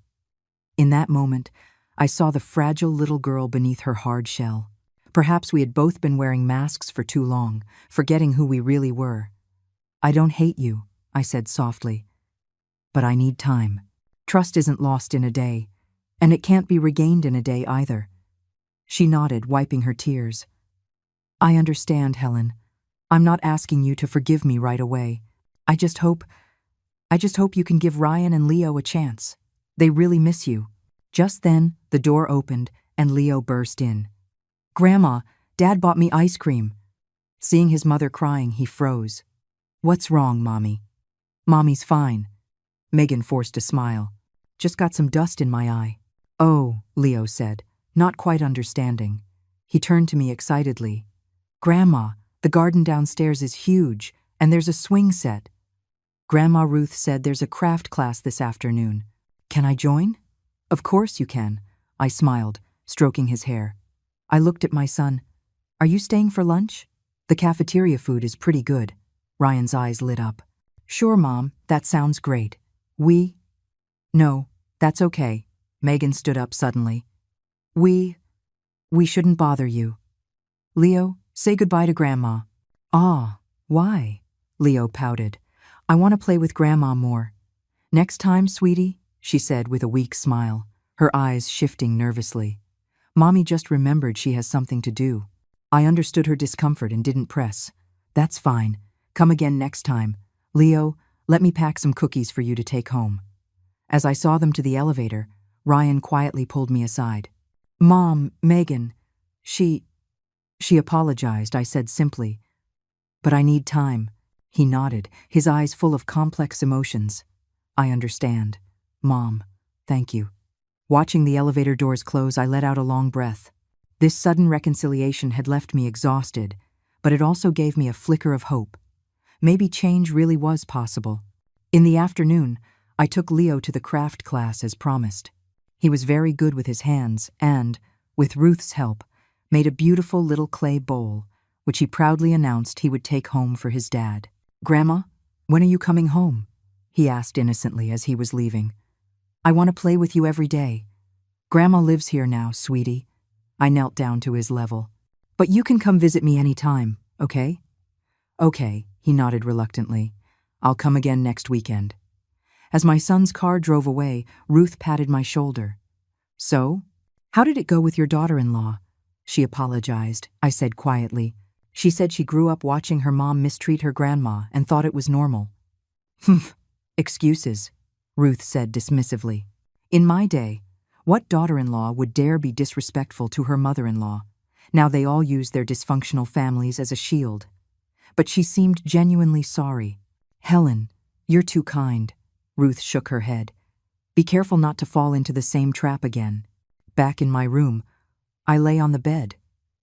In that moment, I saw the fragile little girl beneath her hard shell. Perhaps we had both been wearing masks for too long, forgetting who we really were. I don't hate you, I said softly. But I need time. Trust isn't lost in a day, and it can't be regained in a day either. She nodded, wiping her tears. I understand, Helen. I'm not asking you to forgive me right away. I just hope you can give Ryan and Leo a chance. They really miss you. Just then, the door opened and Leo burst in. Grandma, Dad bought me ice cream. Seeing his mother crying, he froze. What's wrong, Mommy? Mommy's fine. Megan forced a smile. Just got some dust in my eye. Oh, Leo said, not quite understanding. He turned to me excitedly. Grandma, the garden downstairs is huge, and there's a swing set. Grandma Ruth said there's a craft class this afternoon. Can I join? Of course you can, I smiled, stroking his hair. I looked at my son. Are you staying for lunch? The cafeteria food is pretty good. Ryan's eyes lit up. Sure, Mom, that sounds great. No, that's okay. Megan stood up suddenly. We shouldn't bother you. Leo, say goodbye to Grandma. Ah, why? Leo pouted. I want to play with Grandma more. Next time, sweetie, she said with a weak smile, her eyes shifting nervously. Mommy just remembered she has something to do. I understood her discomfort and didn't press. That's fine. Come again next time. Leo, let me pack some cookies for you to take home. As I saw them to the elevator, Ryan quietly pulled me aside. Mom, Megan, she apologized, I said simply. But I need time. He nodded, his eyes full of complex emotions. I understand. Mom, thank you. Watching the elevator doors close, I let out a long breath. This sudden reconciliation had left me exhausted, but it also gave me a flicker of hope. Maybe change really was possible. In the afternoon, I took Leo to the craft class as promised. He was very good with his hands and, with Ruth's help, made a beautiful little clay bowl, which he proudly announced he would take home for his dad. Grandma, when are you coming home? He asked innocently as he was leaving. I want to play with you every day. Grandma lives here now, sweetie. I knelt down to his level. But you can come visit me anytime, okay? Okay, he nodded reluctantly. I'll come again next weekend. As my son's car drove away, Ruth patted my shoulder. So, how did it go with your daughter-in-law? She apologized, I said quietly. She said she grew up watching her mom mistreat her grandma and thought it was normal. Humph, excuses, Ruth said dismissively. In my day, what daughter-in-law would dare be disrespectful to her mother-in-law? Now they all use their dysfunctional families as a shield. But she seemed genuinely sorry. Helen, you're too kind. Ruth shook her head. Be careful not to fall into the same trap again. Back in my room, I lay on the bed,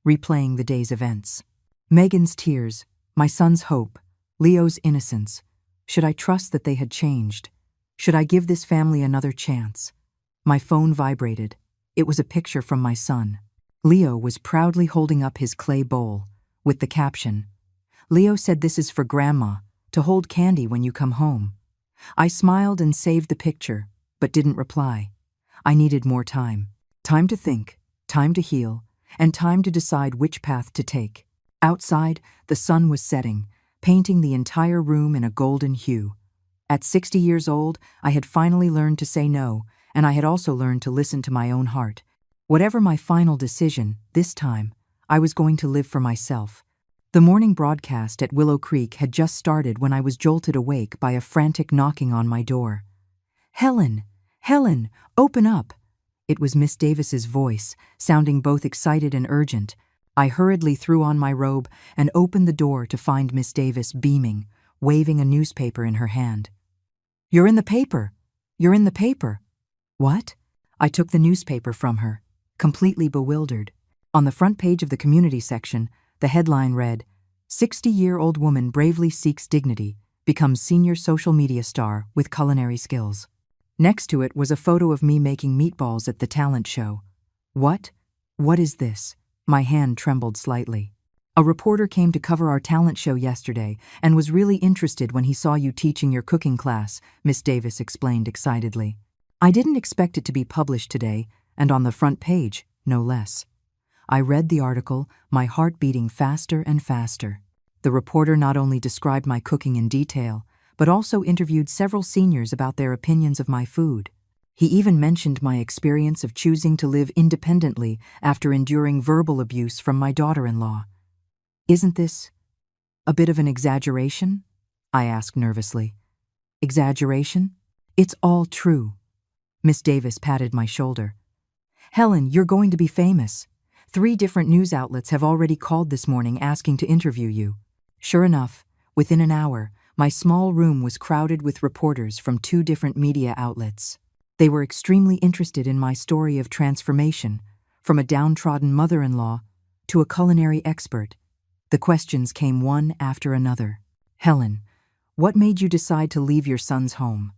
replaying the day's events. Megan's tears, my son's hope, Leo's innocence. Should I trust that they had changed? Should I give this family another chance? My phone vibrated. It was a picture from my son. Leo was proudly holding up his clay bowl, with the caption, Leo said this is for Grandma, to hold candy when you come home. I smiled and saved the picture, but didn't reply. I needed more time. Time to think, time to heal, and time to decide which path to take. Outside, the sun was setting, painting the entire room in a golden hue. At 60 years old, I had finally learned to say no, and I had also learned to listen to my own heart. Whatever my final decision, this time, I was going to live for myself. The morning broadcast at Willow Creek had just started when I was jolted awake by a frantic knocking on my door. Helen! Helen! Open up! It was Miss Davis's voice, sounding both excited and urgent. I hurriedly threw on my robe and opened the door to find Miss Davis beaming, waving a newspaper in her hand. You're in the paper! You're in the paper! What? I took the newspaper from her, completely bewildered. On the front page of the community section, the headline read, 60-year-old woman bravely seeks dignity, becomes senior social media star with culinary skills. Next to it was a photo of me making meatballs at the talent show. What? What is this? My hand trembled slightly. A reporter came to cover our talent show yesterday and was really interested when he saw you teaching your cooking class, Miss Davis explained excitedly. I didn't expect it to be published today, and on the front page, no less. I read the article, my heart beating faster and faster. The reporter not only described my cooking in detail, but also interviewed several seniors about their opinions of my food. He even mentioned my experience of choosing to live independently after enduring verbal abuse from my daughter-in-law. Isn't this a bit of an exaggeration? I asked nervously. Exaggeration? It's all true. Miss Davis patted my shoulder. Helen, you're going to be famous. 3 different news outlets have already called this morning asking to interview you. Sure enough, within an hour, my small room was crowded with reporters from 2 different media outlets. They were extremely interested in my story of transformation, from a downtrodden mother-in-law to a culinary expert. The questions came one after another. Helen, what made you decide to leave your son's home?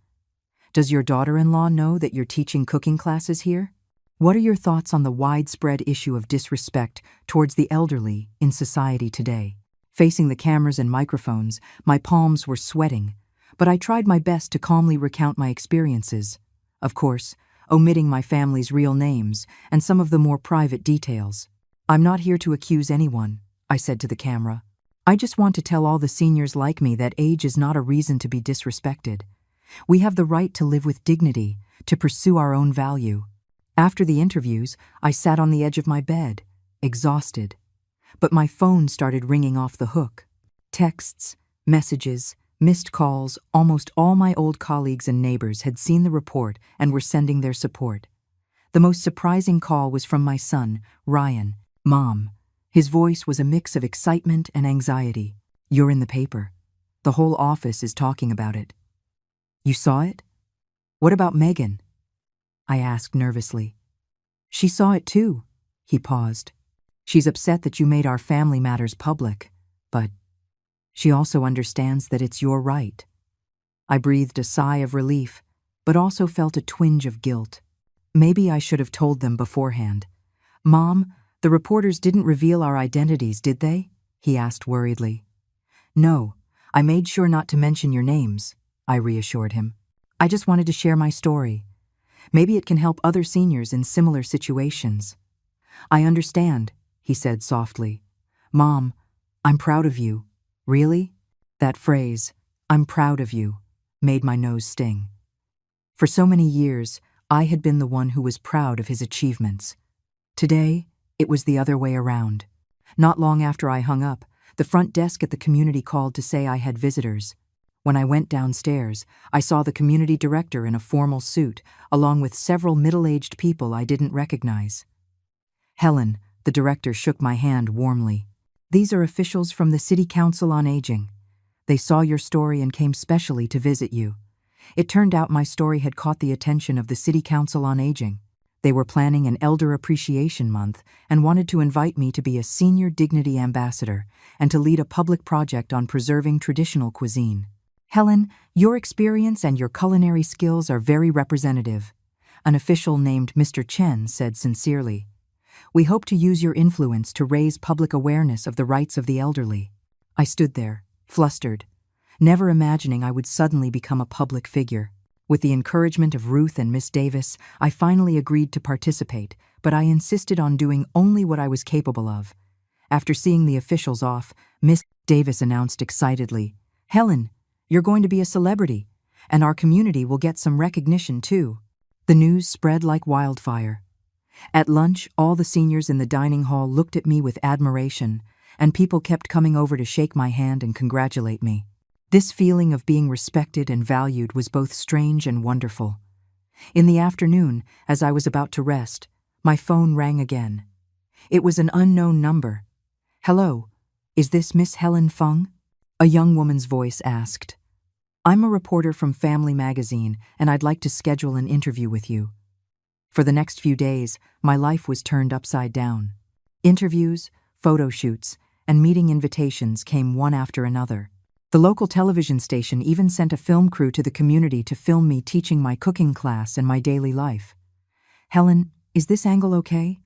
Does your daughter-in-law know that you're teaching cooking classes here? What are your thoughts on the widespread issue of disrespect towards the elderly in society today? Facing the cameras and microphones, my palms were sweating, but I tried my best to calmly recount my experiences. Of course, omitting my family's real names and some of the more private details. I'm not here to accuse anyone, I said to the camera. I just want to tell all the seniors like me that age is not a reason to be disrespected. We have the right to live with dignity, to pursue our own value. After the interviews, I sat on the edge of my bed, exhausted. But my phone started ringing off the hook. Texts, messages, missed calls, almost all my old colleagues and neighbors had seen the report and were sending their support. The most surprising call was from my son, Ryan. Mom. His voice was a mix of excitement and anxiety. You're in the paper. The whole office is talking about it. You saw it? What about Megan? I asked nervously. She saw it too. He paused. She's upset that you made our family matters public, but she also understands that it's your right. I breathed a sigh of relief, but also felt a twinge of guilt. Maybe I should have told them beforehand. Mom, the reporters didn't reveal our identities, did they? He asked worriedly. No, I made sure not to mention your names, I reassured him. I just wanted to share my story. Maybe it can help other seniors in similar situations. I understand, he said softly. Mom, I'm proud of you. Really? That phrase, I'm proud of you, made my nose sting. For so many years, I had been the one who was proud of his achievements. Today, it was the other way around. Not long after I hung up, the front desk at the community called to say I had visitors. When I went downstairs, I saw the community director in a formal suit, along with several middle-aged people I didn't recognize. Helen, the director shook my hand warmly. These are officials from the City Council on Aging. They saw your story and came specially to visit you. It turned out my story had caught the attention of the City Council on Aging. They were planning an Elder Appreciation Month and wanted to invite me to be a senior dignity ambassador and to lead a public project on preserving traditional cuisine. Helen, your experience and your culinary skills are very representative. An official named Mr. Chen said sincerely. We hope to use your influence to raise public awareness of the rights of the elderly. I stood there, flustered, never imagining I would suddenly become a public figure. With the encouragement of Ruth and Miss Davis, I finally agreed to participate, but I insisted on doing only what I was capable of. After seeing the officials off, Miss Davis announced excitedly, Helen, you're going to be a celebrity, and our community will get some recognition too. The news spread like wildfire. At lunch, all the seniors in the dining hall looked at me with admiration, and people kept coming over to shake my hand and congratulate me. This feeling of being respected and valued was both strange and wonderful. In the afternoon, as I was about to rest, my phone rang again. It was an unknown number. Hello, is this Miss Helen Fung? A young woman's voice asked. I'm a reporter from Family Magazine, and I'd like to schedule an interview with you. For the next few days, my life was turned upside down. Interviews, photo shoots, and meeting invitations came one after another. The local television station even sent a film crew to the community to film me teaching my cooking class and my daily life. "Helen, is this angle okay?"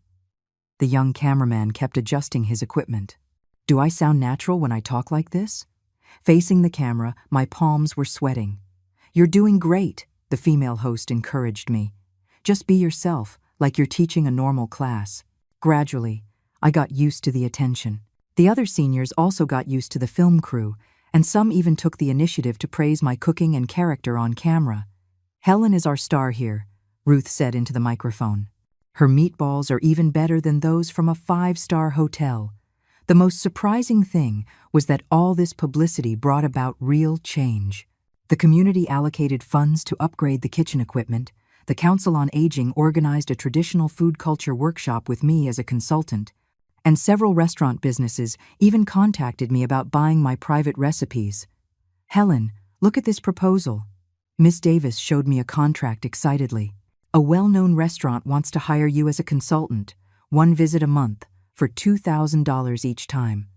The young cameraman kept adjusting his equipment. "Do I sound natural when I talk like this?" Facing the camera, my palms were sweating. "You're doing great," the female host encouraged me. "Just be yourself, like you're teaching a normal class." Gradually, I got used to the attention. The other seniors also got used to the film crew, and some even took the initiative to praise my cooking and character on camera. "Helen is our star here," Ruth said into the microphone. "Her meatballs are even better than those from a 5-star hotel." The most surprising thing was that all this publicity brought about real change. The community allocated funds to upgrade the kitchen equipment. The Council on Aging organized a traditional food culture workshop with me as a consultant, and several restaurant businesses even contacted me about buying my private recipes. "Helen, look at this proposal." Miss Davis showed me a contract excitedly. "A well-known restaurant wants to hire you as a consultant, 1 visit a month, for $2,000 each time."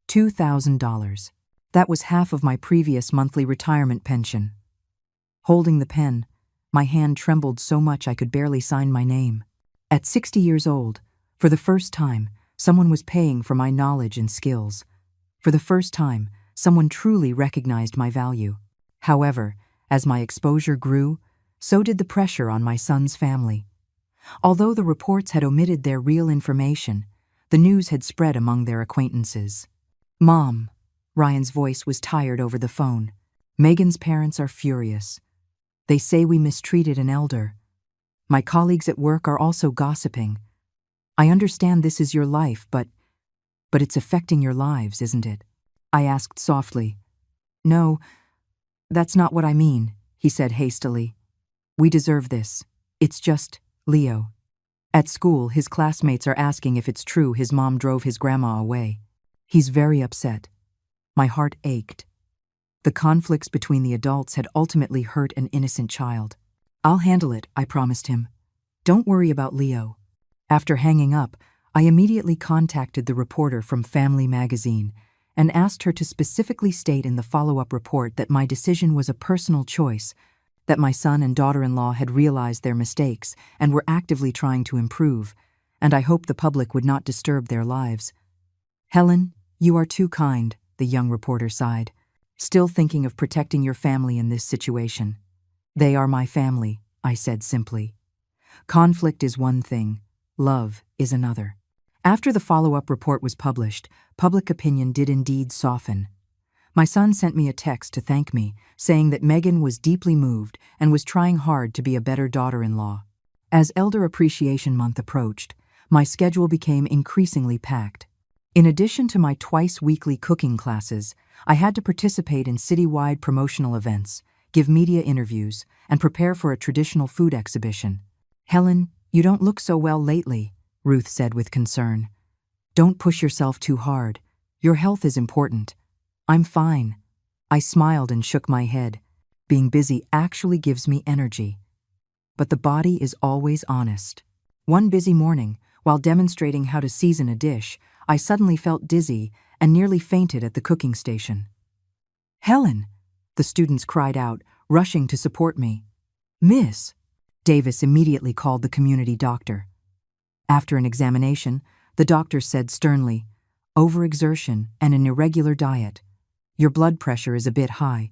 $2,000. That was half of my previous monthly retirement pension. Holding the pen, my hand trembled so much I could barely sign my name. At 60 years old, for the first time, someone was paying for my knowledge and skills. For the first time, someone truly recognized my value. However, as my exposure grew, so did the pressure on my son's family. Although the reports had omitted their real information, the news had spread among their acquaintances. "Mom," Ryan's voice was tired over the phone. "Megan's parents are furious. They say we mistreated an elder. My colleagues at work are also gossiping. I understand this is your life, but it's affecting your lives, isn't it?" I asked softly. "No, that's not what I mean," he said hastily. "We deserve this. It's just Leo. At school, his classmates are asking if it's true his mom drove his grandma away. He's very upset." My heart ached. The conflicts between the adults had ultimately hurt an innocent child. "I'll handle it," I promised him. "Don't worry about Leo." After hanging up, I immediately contacted the reporter from Family Magazine and asked her to specifically state in the follow-up report that my decision was a personal choice, that my son and daughter-in-law had realized their mistakes and were actively trying to improve, and I hoped the public would not disturb their lives. "Helen, you are too kind," the young reporter sighed. "Still thinking of protecting your family in this situation." "They are my family," I said simply. "Conflict is one thing, love is another." After the follow-up report was published, public opinion did indeed soften. My son sent me a text to thank me, saying that Megan was deeply moved and was trying hard to be a better daughter-in-law. As Elder Appreciation Month approached, my schedule became increasingly packed. In addition to my twice-weekly cooking classes, I had to participate in citywide promotional events, give media interviews, and prepare for a traditional food exhibition. "Helen, you don't look so well lately," Ruth said with concern. "Don't push yourself too hard. Your health is important." "I'm fine." I smiled and shook my head. Being busy actually gives me energy. But the body is always honest. One busy morning, while demonstrating how to season a dish, I suddenly felt dizzy and nearly fainted at the cooking station. "Helen!" the students cried out, rushing to support me. "Miss!" Davis immediately called the community doctor. After an examination, the doctor said sternly, "Overexertion and an irregular diet. Your blood pressure is a bit high.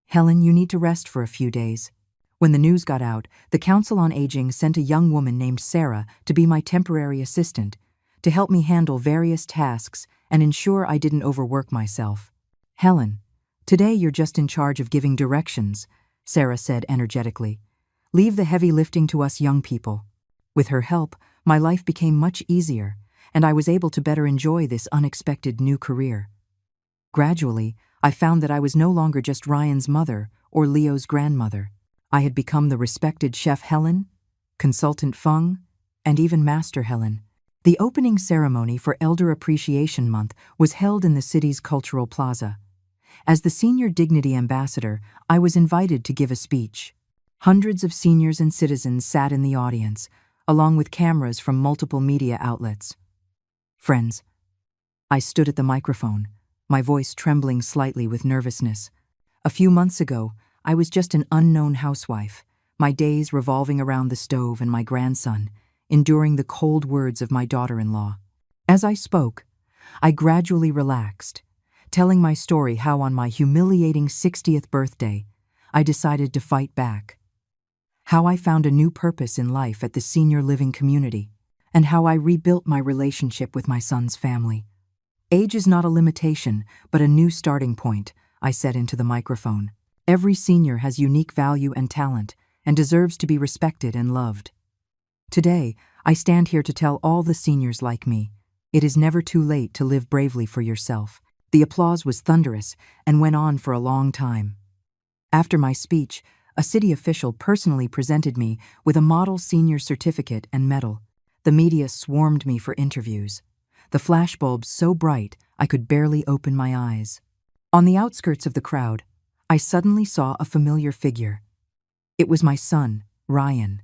Helen, you need to rest for a few days." When the news got out, the Council on Aging sent a young woman named Sarah to be my temporary assistant, to help me handle various tasks and ensure I didn't overwork myself. "Helen, today you're just in charge of giving directions," Sarah said energetically. "Leave the heavy lifting to us young people." With her help, my life became much easier, and I was able to better enjoy this unexpected new career. Gradually, I found that I was no longer just Ryan's mother or Leo's grandmother. I had become the respected Chef Helen, Consultant Fung, and even Master Helen. The opening ceremony for Elder Appreciation Month was held in the city's cultural plaza. As the Senior Dignity Ambassador, I was invited to give a speech. Hundreds of seniors and citizens sat in the audience, along with cameras from multiple media outlets. Friends, I stood at the microphone, my voice trembling slightly with nervousness. A few months ago, I was just an unknown housewife, my days revolving around the stove and my grandson, enduring the cold words of my daughter-in-law. As I spoke, I gradually relaxed, telling my story how on my humiliating 60th birthday, I decided to fight back. How I found a new purpose in life at the senior living community, and how I rebuilt my relationship with my son's family. Age is not a limitation, but a new starting point, I said into the microphone. Every senior has unique value and talent, and deserves to be respected and loved. Today, I stand here to tell all the seniors like me, it is never too late to live bravely for yourself. The applause was thunderous and went on for a long time. After my speech, a city official personally presented me with a model senior certificate and medal. The media swarmed me for interviews, the flashbulbs so bright I could barely open my eyes. On the outskirts of the crowd, I suddenly saw a familiar figure. It was my son, Ryan.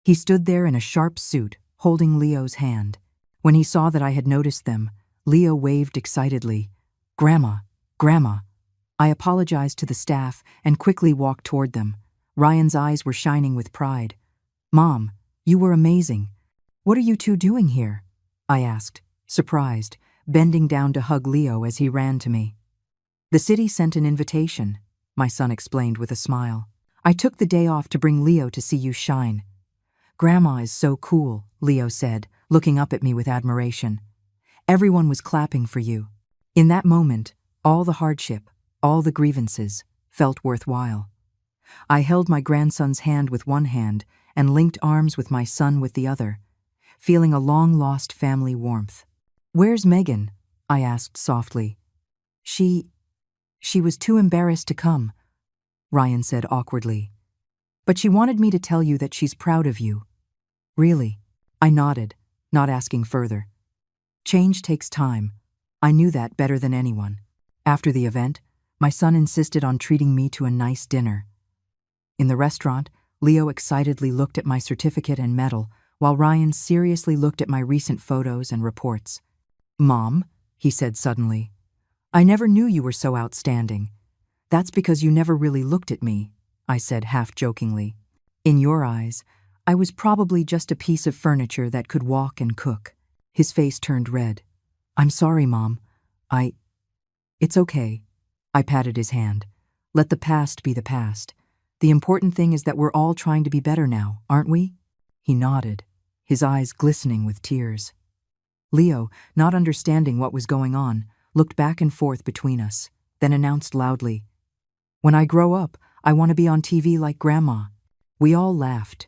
He stood there in a sharp suit, holding Leo's hand. When he saw that I had noticed them, Leo waved excitedly. "Grandma, Grandma." I apologized to the staff and quickly walked toward them. Ryan's eyes were shining with pride. "Mom, you were amazing. What are you two doing here?" I asked, surprised, bending down to hug Leo as he ran to me. "The city sent an invitation," my son explained with a smile. "I took the day off to bring Leo to see you shine." "Grandma is so cool," Leo said, looking up at me with admiration. "Everyone was clapping for you." In that moment, all the hardship, all the grievances, felt worthwhile. I held my grandson's hand with one hand and linked arms with my son with the other, feeling a long-lost family warmth. "Where's Megan?" I asked softly. She was too embarrassed to come," Ryan said awkwardly. "But she wanted me to tell you that she's proud of you." "Really?" I nodded, not asking further. Change takes time. I knew that better than anyone. After the event, my son insisted on treating me to a nice dinner. In the restaurant, Leo excitedly looked at my certificate and medal, while Ryan seriously looked at my recent photos and reports. "Mom," he said suddenly, "I never knew you were so outstanding." "That's because you never really looked at me," I said half-jokingly. "In your eyes, I was probably just a piece of furniture that could walk and cook." His face turned red. "I'm sorry, Mom. It's okay." I patted his hand. "Let the past be the past. The important thing is that we're all trying to be better now, aren't we?" He nodded, his eyes glistening with tears. Leo, not understanding what was going on, looked back and forth between us, then announced loudly, "When I grow up, I want to be on TV like Grandma." We all laughed.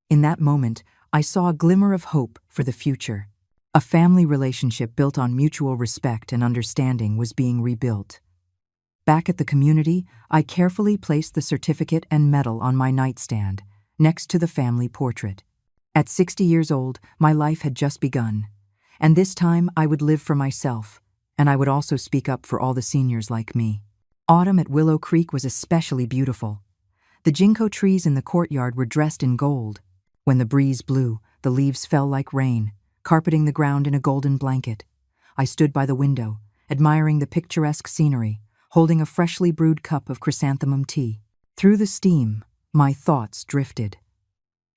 In that moment, I saw a glimmer of hope for the future. A family relationship built on mutual respect and understanding was being rebuilt. Back at the community, I carefully placed the certificate and medal on my nightstand, next to the family portrait. At 60 years old, my life had just begun. And this time, I would live for myself, and I would also speak up for all the seniors like me. Autumn at Willow Creek was especially beautiful. The ginkgo trees in the courtyard were dressed in gold. When the breeze blew, the leaves fell like rain, carpeting the ground in a golden blanket. I stood by the window, admiring the picturesque scenery, holding a freshly brewed cup of chrysanthemum tea. Through the steam, my thoughts drifted.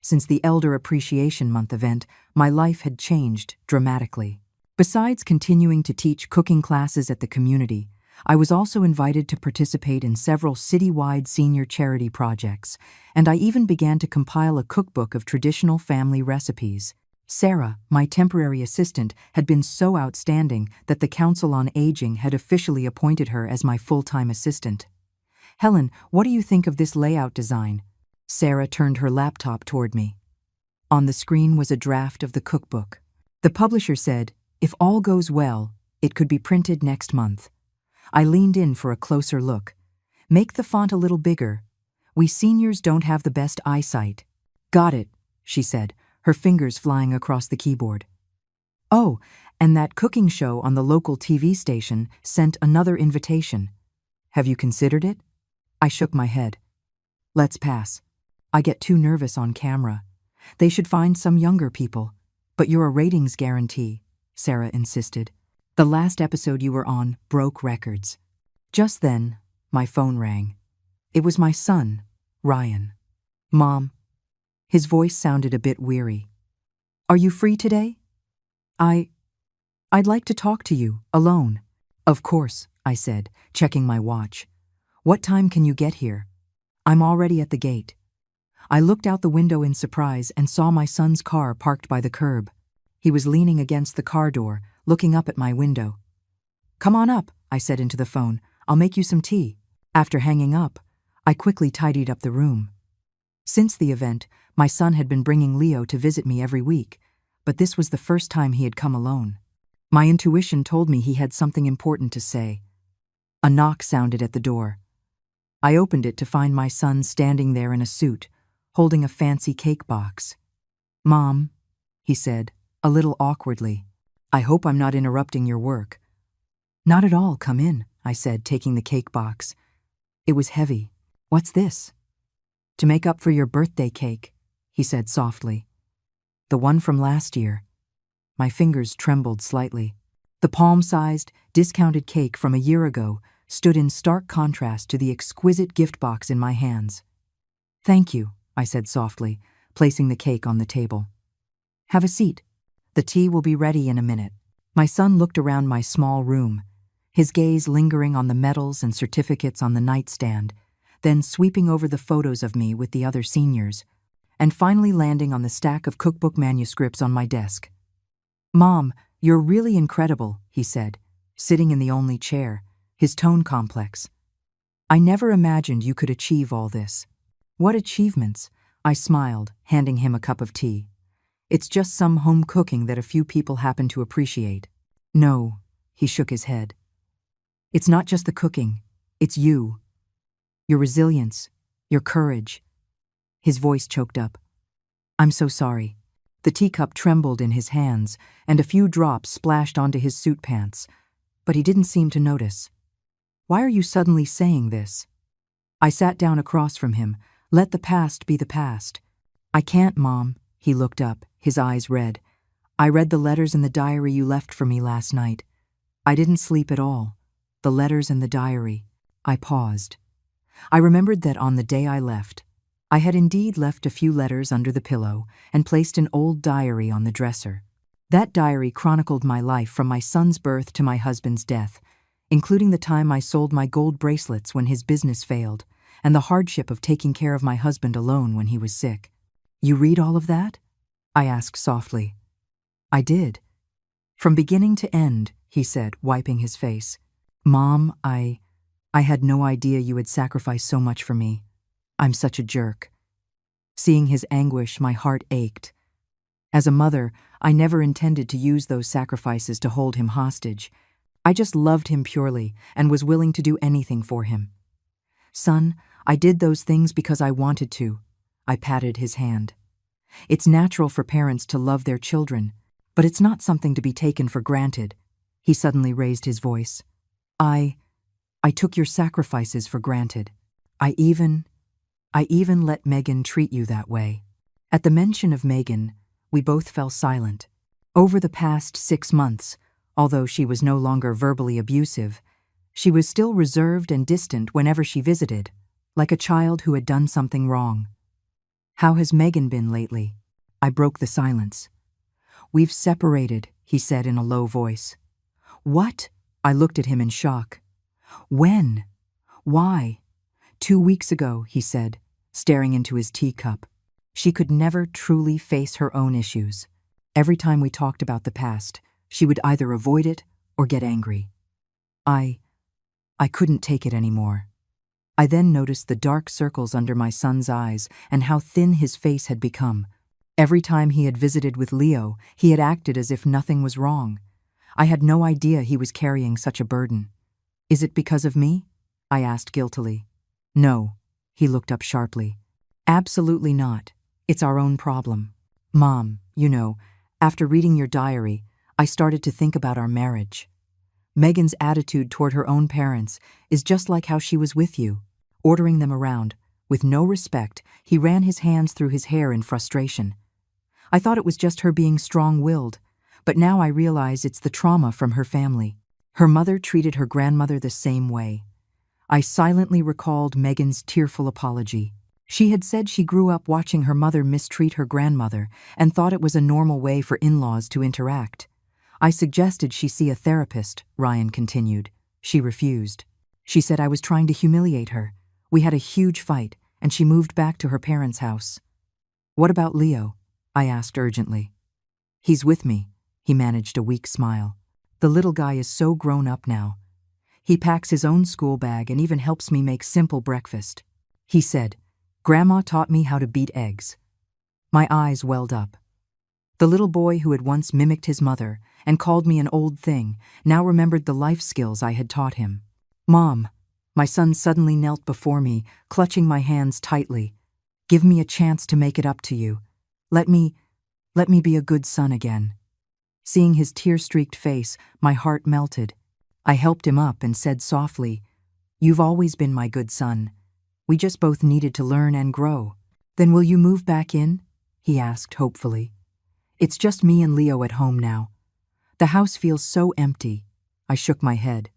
Since the Elder Appreciation Month event, my life had changed dramatically. Besides continuing to teach cooking classes at the community, I was also invited to participate in several citywide senior charity projects, and I even began to compile a cookbook of traditional family recipes. Sarah, my temporary assistant, had been so outstanding that the Council on Aging had officially appointed her as my full-time assistant. "Helen, what do you think of this layout design?" Sarah turned her laptop toward me. On the screen was a draft of the cookbook. The publisher said, if all goes well, it could be printed next month. I leaned in for a closer look. "Make the font a little bigger. We seniors don't have the best eyesight." "Got it," she said, her fingers flying across the keyboard. "Oh, and that cooking show on the local TV station sent another invitation. Have you considered it?" I shook my head. "Let's pass. I get too nervous on camera. They should find some younger people. But you're a ratings guarantee," Sarah insisted. The last episode you were on broke records. Just then, my phone rang. It was my son, Ryan. Mom. His voice sounded a bit weary. Are you free today? I'd like to talk to you, alone. Of course, I said, checking my watch. What time can you get here? I'm already at the gate. I looked out the window in surprise and saw my son's car parked by the curb. He was leaning against the car door, looking up at my window. Come on up, I said into the phone. I'll make you some tea. After hanging up, I quickly tidied up the room. Since the event, my son had been bringing Leo to visit me every week, but this was the first time he had come alone. My intuition told me he had something important to say. A knock sounded at the door. I opened it to find my son standing there in a suit, holding a fancy cake box. Mom, he said, a little awkwardly. I hope I'm not interrupting your work. Not at all, come in, I said, taking the cake box. It was heavy. What's this? To make up for your birthday cake, he said softly. The one from last year. My fingers trembled slightly. The palm-sized, discounted cake from a year ago stood in stark contrast to the exquisite gift box in my hands. Thank you, I said softly, placing the cake on the table. Have a seat. The tea will be ready in a minute. My son looked around my small room, his gaze lingering on the medals and certificates on the nightstand, then sweeping over the photos of me with the other seniors, and finally landing on the stack of cookbook manuscripts on my desk. Mom, you're really incredible, he said, sitting in the only chair, his tone complex. I never imagined you could achieve all this. What achievements? I smiled, handing him a cup of tea. It's just some home cooking that a few people happen to appreciate. No, he shook his head. It's not just the cooking, it's you. Your resilience, your courage. His voice choked up. I'm so sorry. The teacup trembled in his hands, and a few drops splashed onto his suit pants, but he didn't seem to notice. Why are you suddenly saying this? I sat down across from him. Let the past be the past. I can't, Mom. He looked up, his eyes red. I read the letters in the diary you left for me last night. I didn't sleep at all. The letters and the diary. I paused. I remembered that on the day I left, I had indeed left a few letters under the pillow and placed an old diary on the dresser. That diary chronicled my life from my son's birth to my husband's death, including the time I sold my gold bracelets when his business failed, and the hardship of taking care of my husband alone when he was sick. You read all of that? I asked softly. I did. From beginning to end, he said, wiping his face. Mom, I had no idea you had sacrificed so much for me. I'm such a jerk. Seeing his anguish, my heart ached. As a mother, I never intended to use those sacrifices to hold him hostage. I just loved him purely and was willing to do anything for him. Son, I did those things because I wanted to. I patted his hand. It's natural for parents to love their children, but it's not something to be taken for granted. He suddenly raised his voice. I took your sacrifices for granted. I even let Megan treat you that way. At the mention of Megan, we both fell silent. Over the past 6 months, although she was no longer verbally abusive, she was still reserved and distant whenever she visited, like a child who had done something wrong. How has Megan been lately? I broke the silence. We've separated, he said in a low voice. What? I looked at him in shock. When? Why? 2 weeks ago, he said, staring into his teacup. She could never truly face her own issues. Every time we talked about the past, she would either avoid it or get angry. I couldn't take it anymore. I then noticed the dark circles under my son's eyes and how thin his face had become. Every time he had visited with Leo, he had acted as if nothing was wrong. I had no idea he was carrying such a burden. Is it because of me? I asked guiltily. No, he looked up sharply. Absolutely not. It's our own problem. Mom, you know, after reading your diary, I started to think about our marriage. Megan's attitude toward her own parents is just like how she was with you, ordering them around. With no respect, he ran his hands through his hair in frustration. I thought it was just her being strong-willed, but now I realize it's the trauma from her family. Her mother treated her grandmother the same way. I silently recalled Megan's tearful apology. She had said she grew up watching her mother mistreat her grandmother and thought it was a normal way for in-laws to interact. I suggested she see a therapist, Ryan continued. She refused. She said I was trying to humiliate her. We had a huge fight, and she moved back to her parents' house. What about Leo? I asked urgently. He's with me, he managed a weak smile. The little guy is so grown up now. He packs his own school bag and even helps me make simple breakfast. He said, Grandma taught me how to beat eggs. My eyes welled up. The little boy who had once mimicked his mother and called me an old thing now remembered the life skills I had taught him. Mom, my son suddenly knelt before me, clutching my hands tightly. Give me a chance to make it up to you. Let me be a good son again. Seeing his tear-streaked face, my heart melted. I helped him up and said softly, You've always been my good son. We just both needed to learn and grow. Then will you move back in? He asked hopefully. It's just me and Leo at home now. The house feels so empty. I shook my head.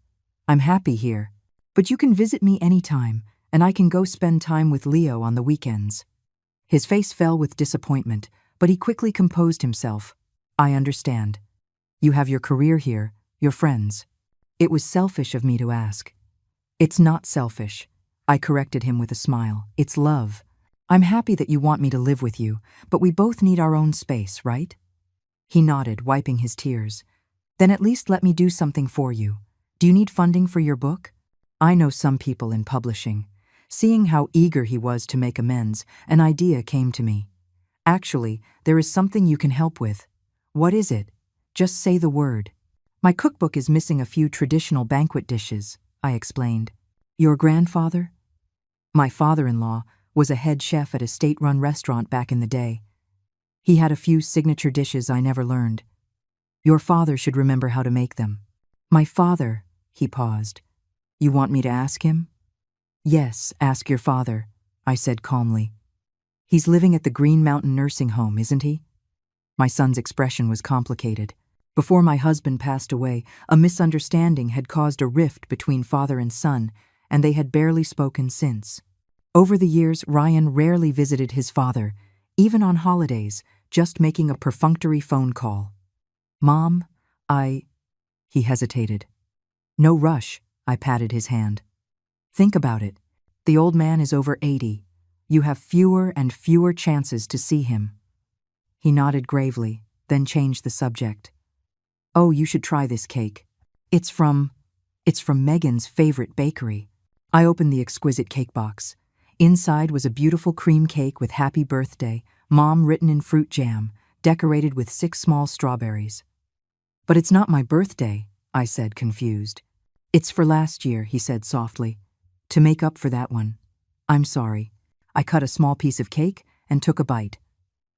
I'm happy here. But you can visit me anytime, and I can go spend time with Leo on the weekends. His face fell with disappointment, but he quickly composed himself. I understand. You have your career here, your friends. It was selfish of me to ask. It's not selfish, I corrected him with a smile. It's love. I'm happy that you want me to live with you, but we both need our own space, right? He nodded, wiping his tears. Then at least let me do something for you. Do you need funding for your book? I know some people in publishing. Seeing how eager he was to make amends, an idea came to me. Actually, there is something you can help with. What is it? Just say the word. My cookbook is missing a few traditional banquet dishes, I explained. Your grandfather? My father-in-law was a head chef at a state-run restaurant back in the day. He had a few signature dishes I never learned. Your father should remember how to make them. My father, he paused. You want me to ask him? Yes, ask your father, I said calmly. He's living at the Green Mountain nursing home, isn't he? My son's expression was complicated. Before my husband passed away, a misunderstanding had caused a rift between father and son, and they had barely spoken since. Over the years, Ryan rarely visited his father, even on holidays, just making a perfunctory phone call. Mom, He hesitated. No rush, I patted his hand. Think about it. The old man is over 80. You have fewer and fewer chances to see him. He nodded gravely, then changed the subject. Oh, you should try this cake. It's from Megan's favorite bakery. I opened the exquisite cake box. Inside was a beautiful cream cake with happy birthday, Mom written in fruit jam, decorated with 6 small strawberries. But it's not my birthday, I said, confused. It's for last year, he said softly. To make up for that one. I'm sorry. I cut a small piece of cake and took a bite.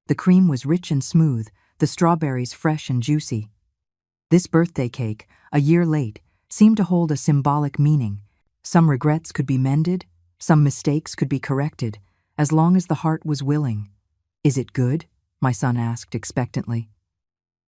The cream was rich and smooth, the strawberries fresh and juicy. This birthday cake, a year late, seemed to hold a symbolic meaning. Some regrets could be mended, some mistakes could be corrected, as long as the heart was willing. Is it good? My son asked expectantly.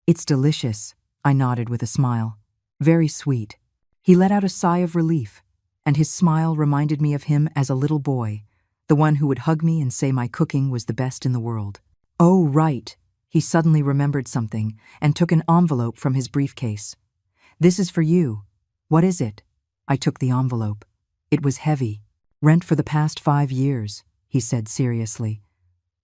It's delicious, I nodded with a smile. Very sweet. He let out a sigh of relief, and his smile reminded me of him as a little boy, the one who would hug me and say my cooking was the best in the world. Oh, right. He suddenly remembered something and took an envelope from his briefcase. This is for you. What is it? I took the envelope. It was heavy. Rent for the past 5 years, he said seriously.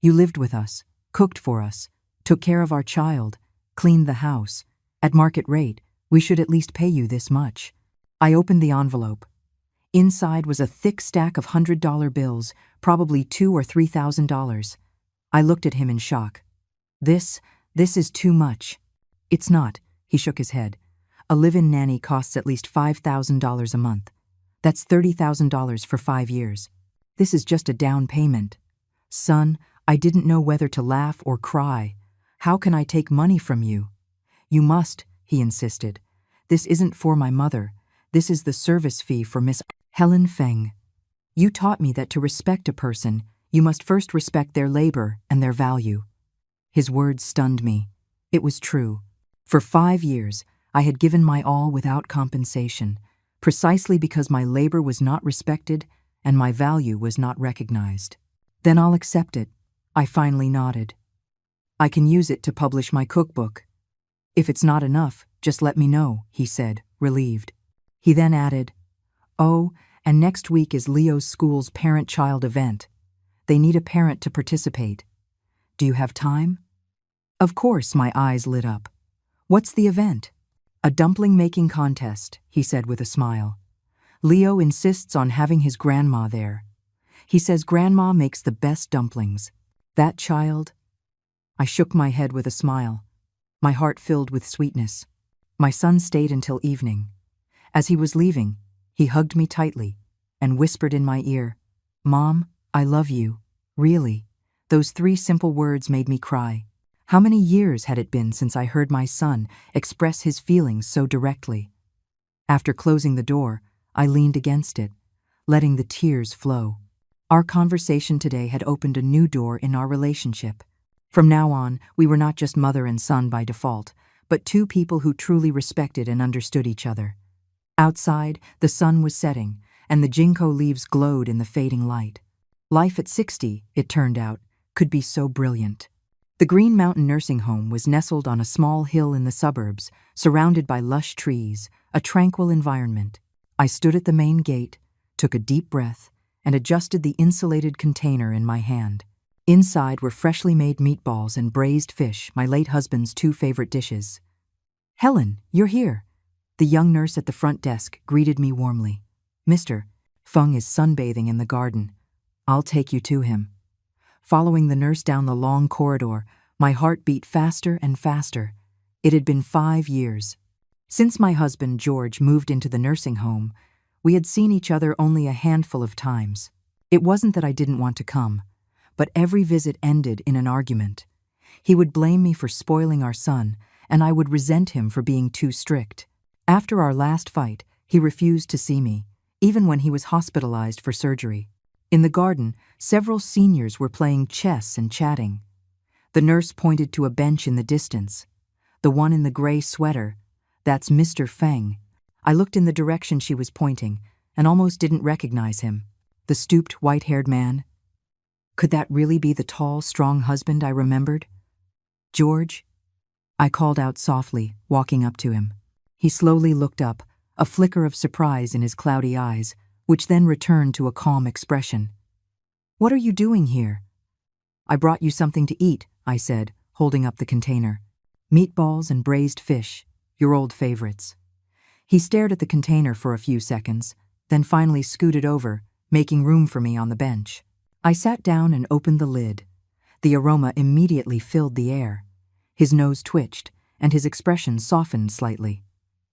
You lived with us, cooked for us, took care of our child, cleaned the house. At market rate, we should at least pay you this much. I opened the envelope. Inside was a thick stack of $100 bills, probably $2,000 or $3,000. I looked at him in shock. This is too much. It's not, he shook his head. A live-in nanny costs at least $5,000 a month. That's $30,000 for 5 years. This is just a down payment. Son, I didn't know whether to laugh or cry. How can I take money from you? You must, he insisted. This isn't for my mother. This is the service fee for Miss Helen Feng. You taught me that to respect a person, you must first respect their labor and their value. His words stunned me. It was true. For 5 years, I had given my all without compensation, precisely because my labor was not respected and my value was not recognized. Then I'll accept it, I finally nodded. I can use it to publish my cookbook. If it's not enough, just let me know, he said, relieved. He then added, "Oh, and next week is Leo's school's parent-child event. They need a parent to participate. Do you have time?" Of course, my eyes lit up. "What's the event?" "A dumpling-making contest," he said with a smile. "Leo insists on having his grandma there. He says grandma makes the best dumplings. That child—" I shook my head with a smile. My heart filled with sweetness. My son stayed until evening. As he was leaving, he hugged me tightly and whispered in my ear, "Mom, I love you. Really." Those 3 simple words made me cry. How many years had it been since I heard my son express his feelings so directly? After closing the door, I leaned against it, letting the tears flow. Our conversation today had opened a new door in our relationship. From now on, we were not just mother and son by default, but 2 people who truly respected and understood each other. Outside, the sun was setting, and the ginkgo leaves glowed in the fading light. Life at 60, it turned out, could be so brilliant. The Green Mountain Nursing Home was nestled on a small hill in the suburbs, surrounded by lush trees, a tranquil environment. I stood at the main gate, took a deep breath, and adjusted the insulated container in my hand. Inside were freshly made meatballs and braised fish, my late husband's 2 favorite dishes. "Helen, you're here." The young nurse at the front desk greeted me warmly. "Mr. Fung is sunbathing in the garden. I'll take you to him." Following the nurse down the long corridor, my heart beat faster and faster. It had been 5 years. Since my husband, George, moved into the nursing home, we had seen each other only a handful of times. It wasn't that I didn't want to come, but every visit ended in an argument. He would blame me for spoiling our son, and I would resent him for being too strict. After our last fight, he refused to see me, even when he was hospitalized for surgery. In the garden, several seniors were playing chess and chatting. The nurse pointed to a bench in the distance. "The one in the gray sweater, that's Mr. Feng." I looked in the direction she was pointing and almost didn't recognize him. The stooped, white-haired man. Could that really be the tall, strong husband I remembered? "George?" I called out softly, walking up to him. He slowly looked up, a flicker of surprise in his cloudy eyes, which then returned to a calm expression. "What are you doing here?" "I brought you something to eat," I said, holding up the container. "Meatballs and braised fish, your old favorites." He stared at the container for a few seconds, then finally scooted over, making room for me on the bench. I sat down and opened the lid. The aroma immediately filled the air. His nose twitched, and his expression softened slightly.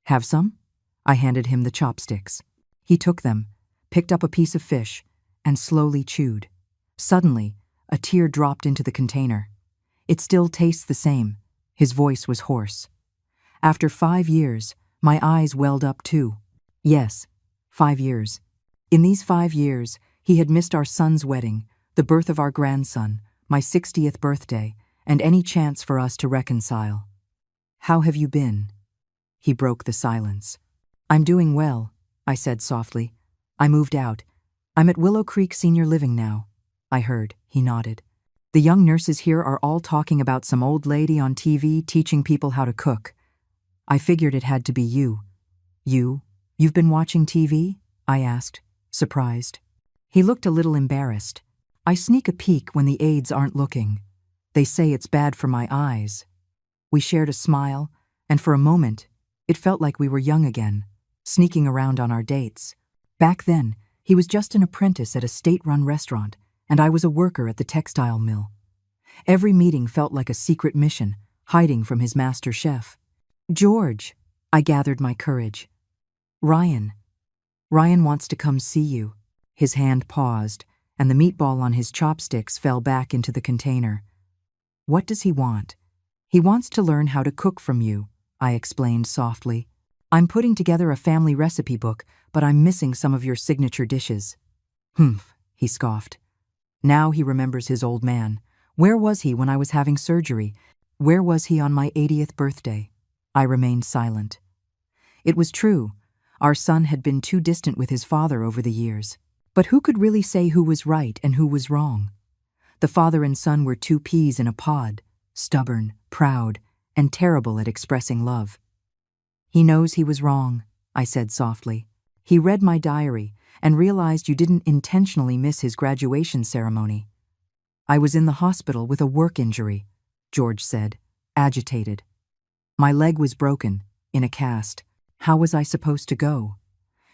"Have some?" I handed him the chopsticks. He took them, picked up a piece of fish, and slowly chewed. Suddenly, a tear dropped into the container. "It still tastes the same." His voice was hoarse. After 5 years, my eyes welled up too. Yes, 5 years. In these 5 years, he had missed our son's wedding, the birth of our grandson, my 60th birthday, and any chance for us to reconcile. "How have you been?" He broke the silence. "I'm doing well," I said softly. "I moved out. I'm at Willow Creek Senior Living now." I heard, he nodded. "The young nurses here are all talking about some old lady on TV teaching people how to cook. I figured it had to be you." You've been watching TV?" I asked, surprised. He looked a little embarrassed. "I sneak a peek when the aides aren't looking. They say it's bad for my eyes." We shared a smile, and for a moment, it felt like we were young again, sneaking around on our dates. Back then, he was just an apprentice at a state-run restaurant, and I was a worker at the textile mill. Every meeting felt like a secret mission, hiding from his master chef. "George," I gathered my courage. Ryan wants to come see you." His hand paused, and the meatball on his chopsticks fell back into the container. "What does he want?" "He wants to learn how to cook from you," I explained softly. "I'm putting together a family recipe book, but I'm missing some of your signature dishes." "Humph," he scoffed. Now he remembers his old man. Where was he when I was having surgery? Where was he on my 80th birthday? I remained silent. It was true. Our son had been too distant with his father over the years. But who could really say who was right and who was wrong? The father and son were two peas in a pod, stubborn, proud, and terrible at expressing love. "He knows he was wrong," I said softly. "He read my diary and realized you didn't intentionally miss his graduation ceremony." "I was in the hospital with a work injury," George said, agitated. "My leg was broken, in a cast. How was I supposed to go?"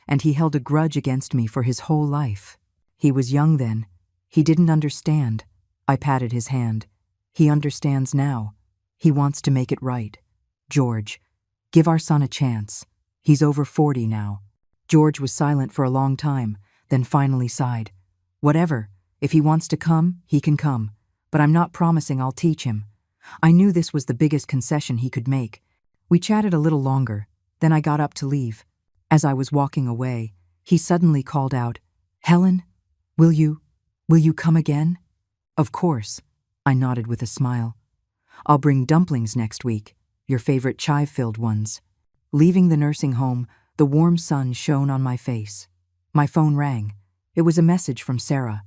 And he held a grudge against me for his whole life. He was young then. He didn't understand. I patted his hand. "He understands now. He wants to make it right. George, give our son a chance. He's over 40 now." George was silent for a long time, then finally sighed. "Whatever. If he wants to come, he can come. But I'm not promising I'll teach him." I knew this was the biggest concession he could make. We chatted a little longer, then I got up to leave. As I was walking away, he suddenly called out, "Helen, will you come again?" "Of course," I nodded with a smile. "I'll bring dumplings next week, your favorite chive-filled ones." Leaving the nursing home, the warm sun shone on my face. My phone rang. It was a message from Sarah.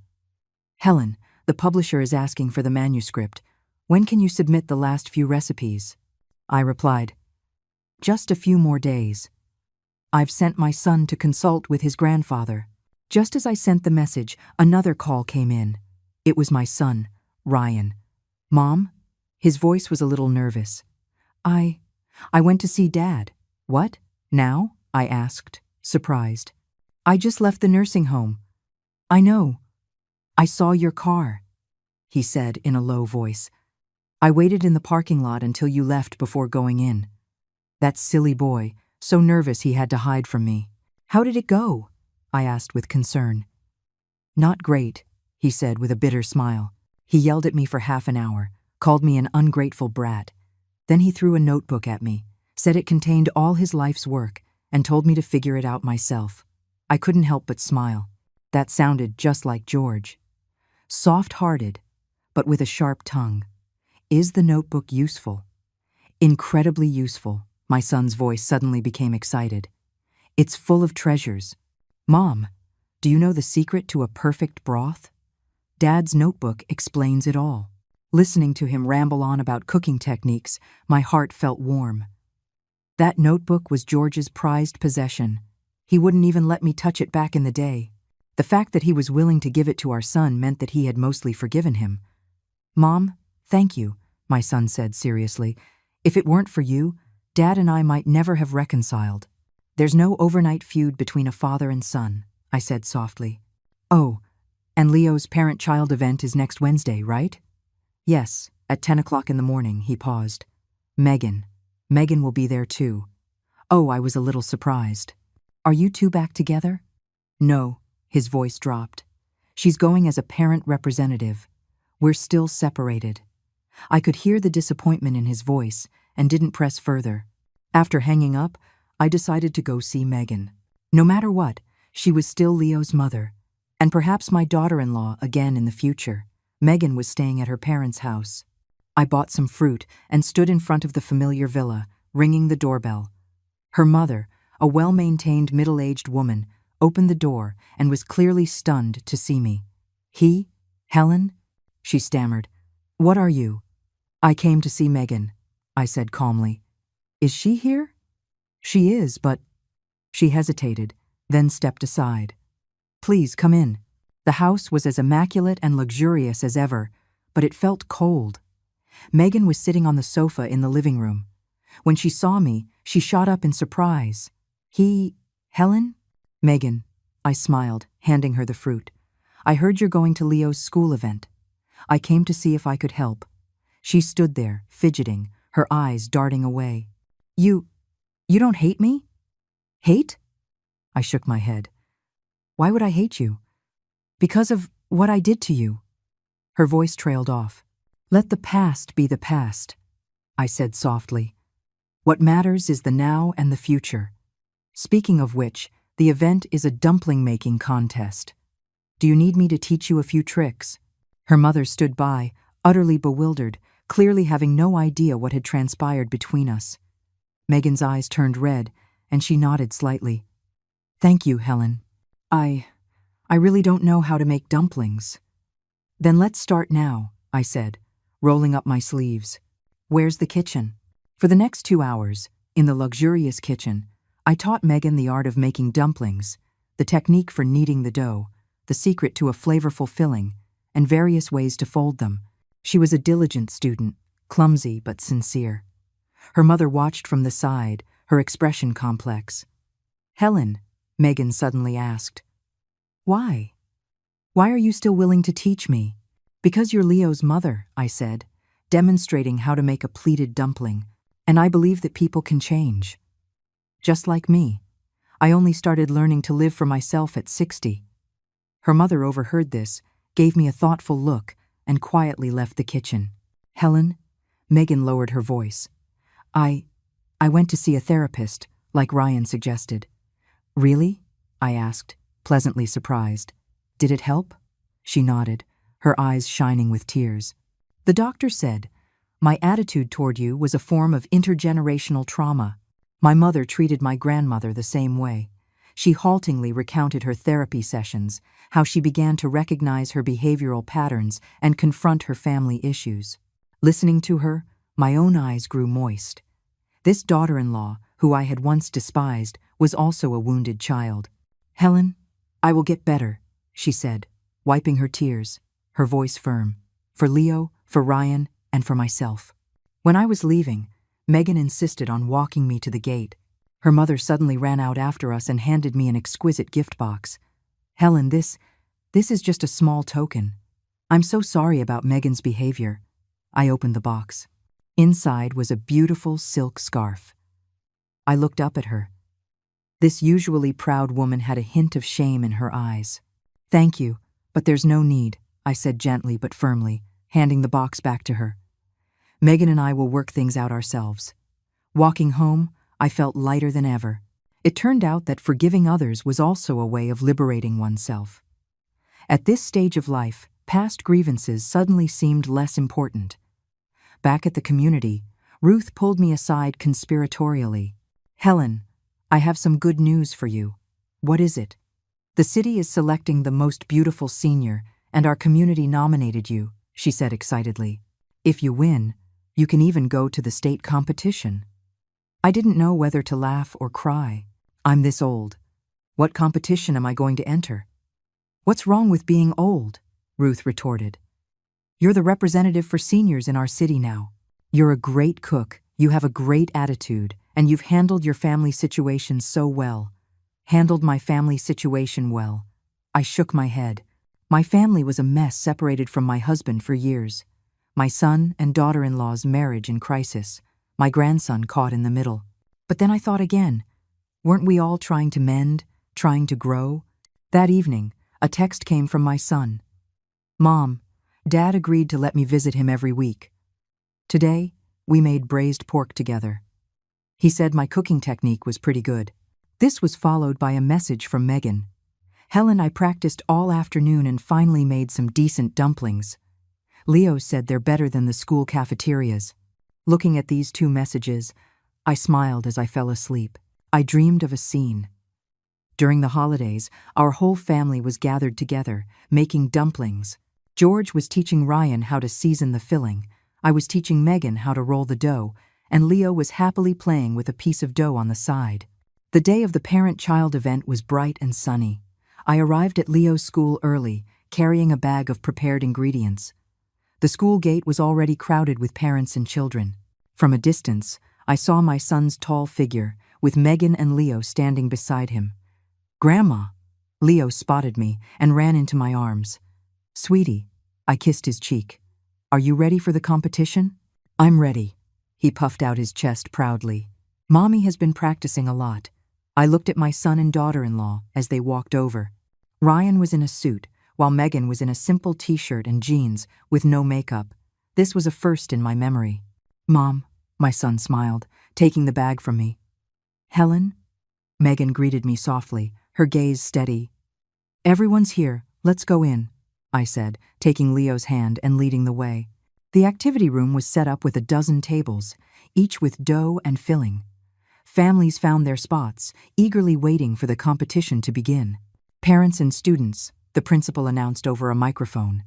"Helen, the publisher is asking for the manuscript. When can you submit the last few recipes?" I replied, "Just a few more days. I've sent my son to consult with his grandfather." Just as I sent the message, another call came in. It was my son, Ryan. "Mom?" His voice was a little nervous. I went to see Dad." "What? Now?" I asked, surprised. "I just left the nursing home." "I know. I saw your car," he said in a low voice. "I waited in the parking lot until you left before going in." That silly boy, so nervous he had to hide from me. "How did it go?" I asked with concern. "Not great," he said with a bitter smile. He yelled at me for half an hour, called me an ungrateful brat. Then he threw a notebook at me, said it contained all his life's work, and told me to figure it out myself. I couldn't help but smile. That sounded just like George. Soft-hearted, but with a sharp tongue. "Is the notebook useful?" "Incredibly useful." My son's voice suddenly became excited. "It's full of treasures. Mom, do you know the secret to a perfect broth?" Dad's notebook explains it all. Listening to him ramble on about cooking techniques, my heart felt warm. That notebook was George's prized possession. He wouldn't even let me touch it back in the day. The fact that he was willing to give it to our son meant that he had mostly forgiven him. "Mom, thank you," my son said seriously. "If it weren't for you, Dad and I might never have reconciled." "There's no overnight feud between a father and son," I said softly. "Oh, and Leo's parent-child event is next Wednesday, right?" "Yes, at 10 o'clock in the morning," he paused. Megan will be there too." Oh, I was a little surprised. "Are you two back together?" "No," his voice dropped. "She's going as a parent representative. We're still separated." I could hear the disappointment in his voice and didn't press further. After hanging up, I decided to go see Megan. No matter what, she was still Leo's mother, and perhaps my daughter-in-law again in the future. Megan was staying at her parents' house. I bought some fruit and stood in front of the familiar villa, ringing the doorbell. Her mother, a well-maintained middle-aged woman, opened the door and was clearly stunned to see me. "Helen?" she stammered. "What are you?" "I came to see Megan," I said calmly. "Is she here?" "She is, but—" She hesitated, then stepped aside. "Please come in." The house was as immaculate and luxurious as ever, but it felt cold. Megan was sitting on the sofa in the living room. When she saw me, she shot up in surprise. "Helen?" "Megan," I smiled, handing her the fruit. "I heard you're going to Leo's school event. I came to see if I could help." She stood there, fidgeting, her eyes darting away. You don't hate me?" "Hate?" I shook my head. "Why would I hate you?" "Because of what I did to you." Her voice trailed off. "Let the past be the past," I said softly. "What matters is the now and the future. Speaking of which, the event is a dumpling-making contest. Do you need me to teach you a few tricks?" Her mother stood by, utterly bewildered, clearly having no idea what had transpired between us. Megan's eyes turned red, and she nodded slightly. Thank you, Helen. I really don't know how to make dumplings. Then let's start now, I said, rolling up my sleeves. Where's the kitchen? For the next 2 hours, in the luxurious kitchen, I taught Megan the art of making dumplings, the technique for kneading the dough, the secret to a flavorful filling, and various ways to fold them. She was a diligent student, clumsy but sincere. Her mother watched from the side, her expression complex. Helen, Megan suddenly asked. Why? Why are you still willing to teach me? Because you're Leo's mother, I said, demonstrating how to make a pleated dumpling, and I believe that people can change. Just like me. I only started learning to live for myself at 60. Her mother overheard this, gave me a thoughtful look, and quietly left the kitchen. Helen, Megan lowered her voice. I went to see a therapist, like Ryan suggested. Really? I asked, pleasantly surprised. Did it help? She nodded, her eyes shining with tears. The doctor said, my attitude toward you was a form of intergenerational trauma. My mother treated my grandmother the same way. She haltingly recounted her therapy sessions, how she began to recognize her behavioral patterns and confront her family issues. Listening to her, my own eyes grew moist. This daughter-in-law, who I had once despised, was also a wounded child. Helen, I will get better, she said, wiping her tears, her voice firm. For Leo, for Ryan, and for myself. When I was leaving, Megan insisted on walking me to the gate. Her mother suddenly ran out after us and handed me an exquisite gift box. Helen, this is just a small token. I'm so sorry about Megan's behavior. I opened the box. Inside was a beautiful silk scarf. I looked up at her. This usually proud woman had a hint of shame in her eyes. Thank you, but there's no need, I said gently but firmly, handing the box back to her. Megan and I will work things out ourselves. Walking home, I felt lighter than ever. It turned out that forgiving others was also a way of liberating oneself. At this stage of life, past grievances suddenly seemed less important. Back at the community, Ruth pulled me aside conspiratorially. Helen, I have some good news for you. What is it? The city is selecting the most beautiful senior, and our community nominated you, she said excitedly. If you win, you can even go to the state competition. I didn't know whether to laugh or cry. I'm this old. What competition am I going to enter? What's wrong with being old? Ruth retorted. You're the representative for seniors in our city now. You're a great cook, you have a great attitude, and you've handled your family situation so well. Handled my family situation well. I shook my head. My family was a mess, separated from my husband for years. My son and daughter-in-law's marriage in crisis. My grandson caught in the middle. But then I thought again. Weren't we all trying to mend, trying to grow? That evening, a text came from my son. Mom, Dad agreed to let me visit him every week. Today, we made braised pork together. He said my cooking technique was pretty good. This was followed by a message from Megan. Helen, I practiced all afternoon and finally made some decent dumplings. Leo said they're better than the school cafeterias. Looking at these 2 messages, I smiled as I fell asleep. I dreamed of a scene. During the holidays, our whole family was gathered together, making dumplings. George was teaching Ryan how to season the filling. I was teaching Megan how to roll the dough, and Leo was happily playing with a piece of dough on the side. The day of the parent-child event was bright and sunny. I arrived at Leo's school early, carrying a bag of prepared ingredients. The school gate was already crowded with parents and children. From a distance, I saw my son's tall figure, with Megan and Leo standing beside him. Grandma! Leo spotted me and ran into my arms. Sweetie, I kissed his cheek. Are you ready for the competition? I'm ready. He puffed out his chest proudly. Mommy has been practicing a lot. I looked at my son and daughter-in-law as they walked over. Ryan was in a suit, while Megan was in a simple t-shirt and jeans with no makeup. This was a first in my memory. Mom, my son smiled, taking the bag from me. Helen? Megan greeted me softly, her gaze steady. Everyone's here, let's go in, I said, taking Leo's hand and leading the way. The activity room was set up with a dozen tables, each with dough and filling. Families found their spots, eagerly waiting for the competition to begin. Parents and students, the principal announced over a microphone.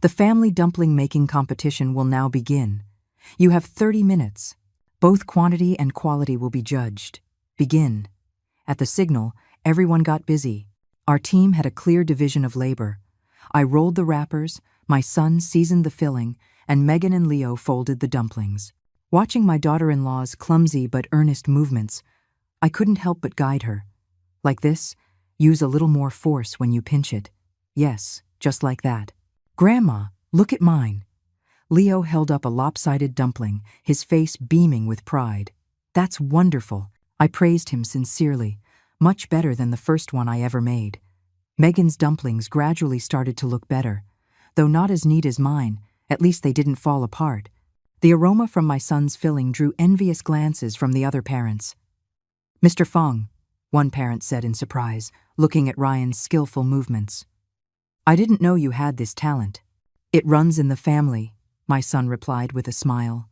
The family dumpling making competition will now begin. You have 30 minutes. Both quantity and quality will be judged. Begin. At the signal, everyone got busy. Our team had a clear division of labor. I rolled the wrappers, my son seasoned the filling, and Megan and Leo folded the dumplings. Watching my daughter-in-law's clumsy but earnest movements, I couldn't help but guide her. Like this, use a little more force when you pinch it. Yes, just like that. Grandma, look at mine. Leo held up a lopsided dumpling, his face beaming with pride. That's wonderful. I praised him sincerely, much better than the first one I ever made. Megan's dumplings gradually started to look better. Though not as neat as mine, at least they didn't fall apart. The aroma from my son's filling drew envious glances from the other parents. "Mr. Fong," one parent said in surprise, looking at Ryan's skillful movements. "I didn't know you had this talent." "It runs in the family," my son replied with a smile.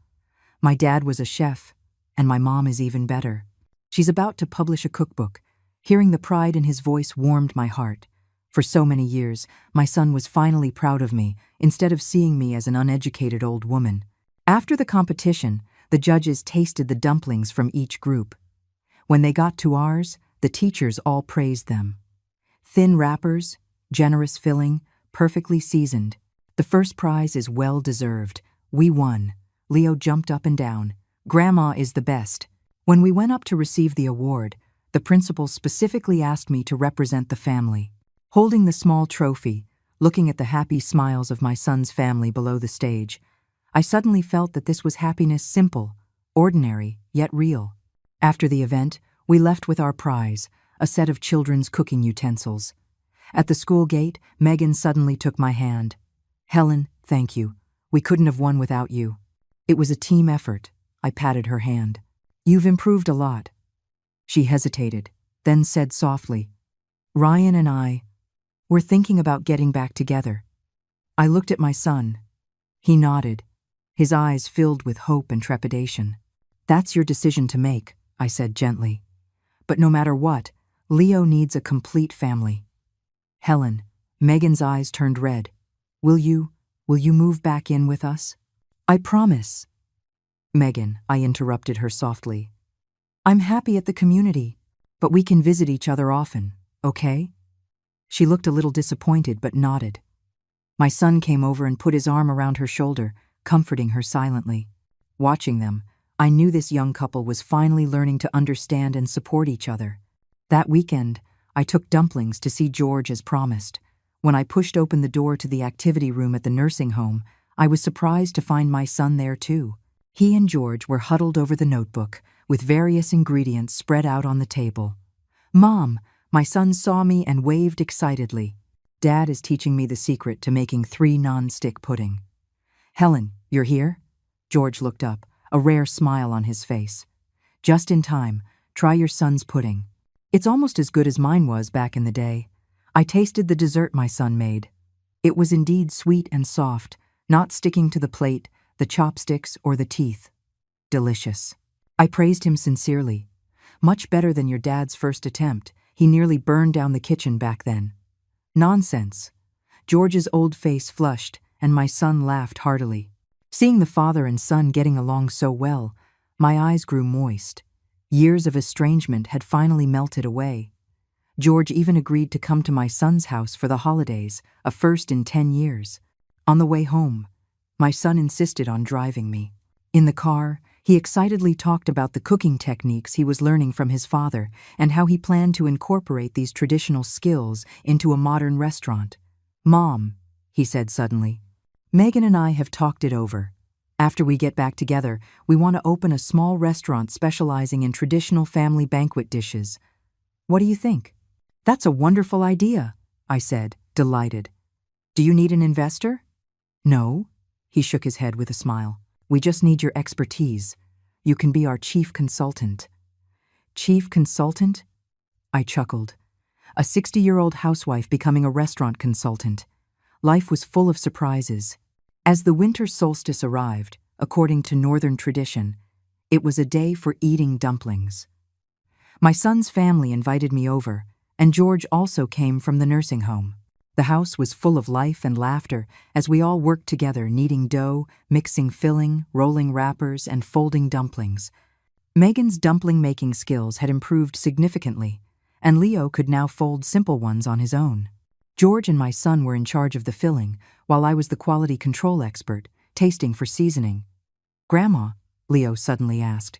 "My dad was a chef, and my mom is even better. She's about to publish a cookbook." Hearing the pride in his voice warmed my heart. For so many years, my son was finally proud of me, instead of seeing me as an uneducated old woman. After the competition, the judges tasted the dumplings from each group. When they got to ours, the teachers all praised them. Thin wrappers, generous filling, perfectly seasoned. The first prize is well deserved. We won. Leo jumped up and down. Grandma is the best. When we went up to receive the award, the principal specifically asked me to represent the family. Holding the small trophy, looking at the happy smiles of my son's family below the stage, I suddenly felt that this was happiness simple, ordinary, yet real. After the event, we left with our prize, a set of children's cooking utensils. At the school gate, Megan suddenly took my hand. "Helen, thank you. We couldn't have won without you." "It was a team effort." I patted her hand. "You've improved a lot." She hesitated, then said softly, "Ryan and we're thinking about getting back together." I looked at my son. He nodded, his eyes filled with hope and trepidation. "That's your decision to make," I said gently. "But no matter what, Leo needs a complete family." "Helen," Megan's eyes turned red. Will you move back in with us?" "I promise." "Megan," I interrupted her softly. "I'm happy at the community, but we can visit each other often, okay?" She looked a little disappointed but nodded. My son came over and put his arm around her shoulder, comforting her silently. Watching them, I knew this young couple was finally learning to understand and support each other. That weekend, I took dumplings to see George as promised. When I pushed open the door to the activity room at the nursing home, I was surprised to find my son there too. He and George were huddled over the notebook, with various ingredients spread out on the table. "Mom," my son saw me and waved excitedly. "Dad is teaching me the secret to making 3 non-stick pudding." "Helen, you're here?" George looked up, a rare smile on his face. "Just in time. Try your son's pudding. It's almost as good as mine was back in the day." I tasted the dessert my son made. It was indeed sweet and soft, not sticking to the plate, the chopsticks, or the teeth. Delicious. I praised him sincerely. "Much better than your dad's first attempt. He nearly burned down the kitchen back then." "Nonsense." George's old face flushed, and my son laughed heartily. Seeing the father and son getting along so well, my eyes grew moist. Years of estrangement had finally melted away. George even agreed to come to my son's house for the holidays, a first in 10 years. On the way home, my son insisted on driving me. In the car, he excitedly talked about the cooking techniques he was learning from his father and how he planned to incorporate these traditional skills into a modern restaurant. "Mom," he said suddenly, "Megan and I have talked it over. After we get back together, we want to open a small restaurant specializing in traditional family banquet dishes. What do you think?" "That's a wonderful idea," I said, delighted. "Do you need an investor?" "No," he shook his head with a smile. "We just need your expertise. You can be our chief consultant." "Chief consultant?" I chuckled. A 60-year-old housewife becoming a restaurant consultant. Life was full of surprises. As the winter solstice arrived, according to northern tradition, it was a day for eating dumplings. My son's family invited me over, and George also came from the nursing home. The house was full of life and laughter as we all worked together kneading dough, mixing filling, rolling wrappers, and folding dumplings. Megan's dumpling-making skills had improved significantly, and Leo could now fold simple ones on his own. George and my son were in charge of the filling, while I was the quality control expert, tasting for seasoning. "Grandma," Leo suddenly asked,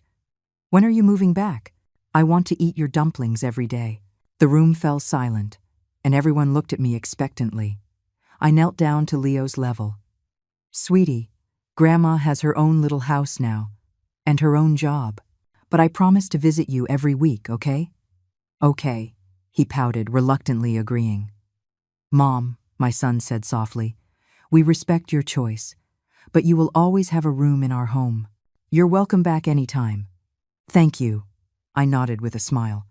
"when are you moving back? I want to eat your dumplings every day." The room fell silent, and everyone looked at me expectantly. I knelt down to Leo's level. "Sweetie, Grandma has her own little house now, and her own job. But I promise to visit you every week, okay?" "Okay," he pouted, reluctantly agreeing. "Mom," my son said softly, "we respect your choice, but you will always have a room in our home. You're welcome back anytime." "Thank you," I nodded with a smile.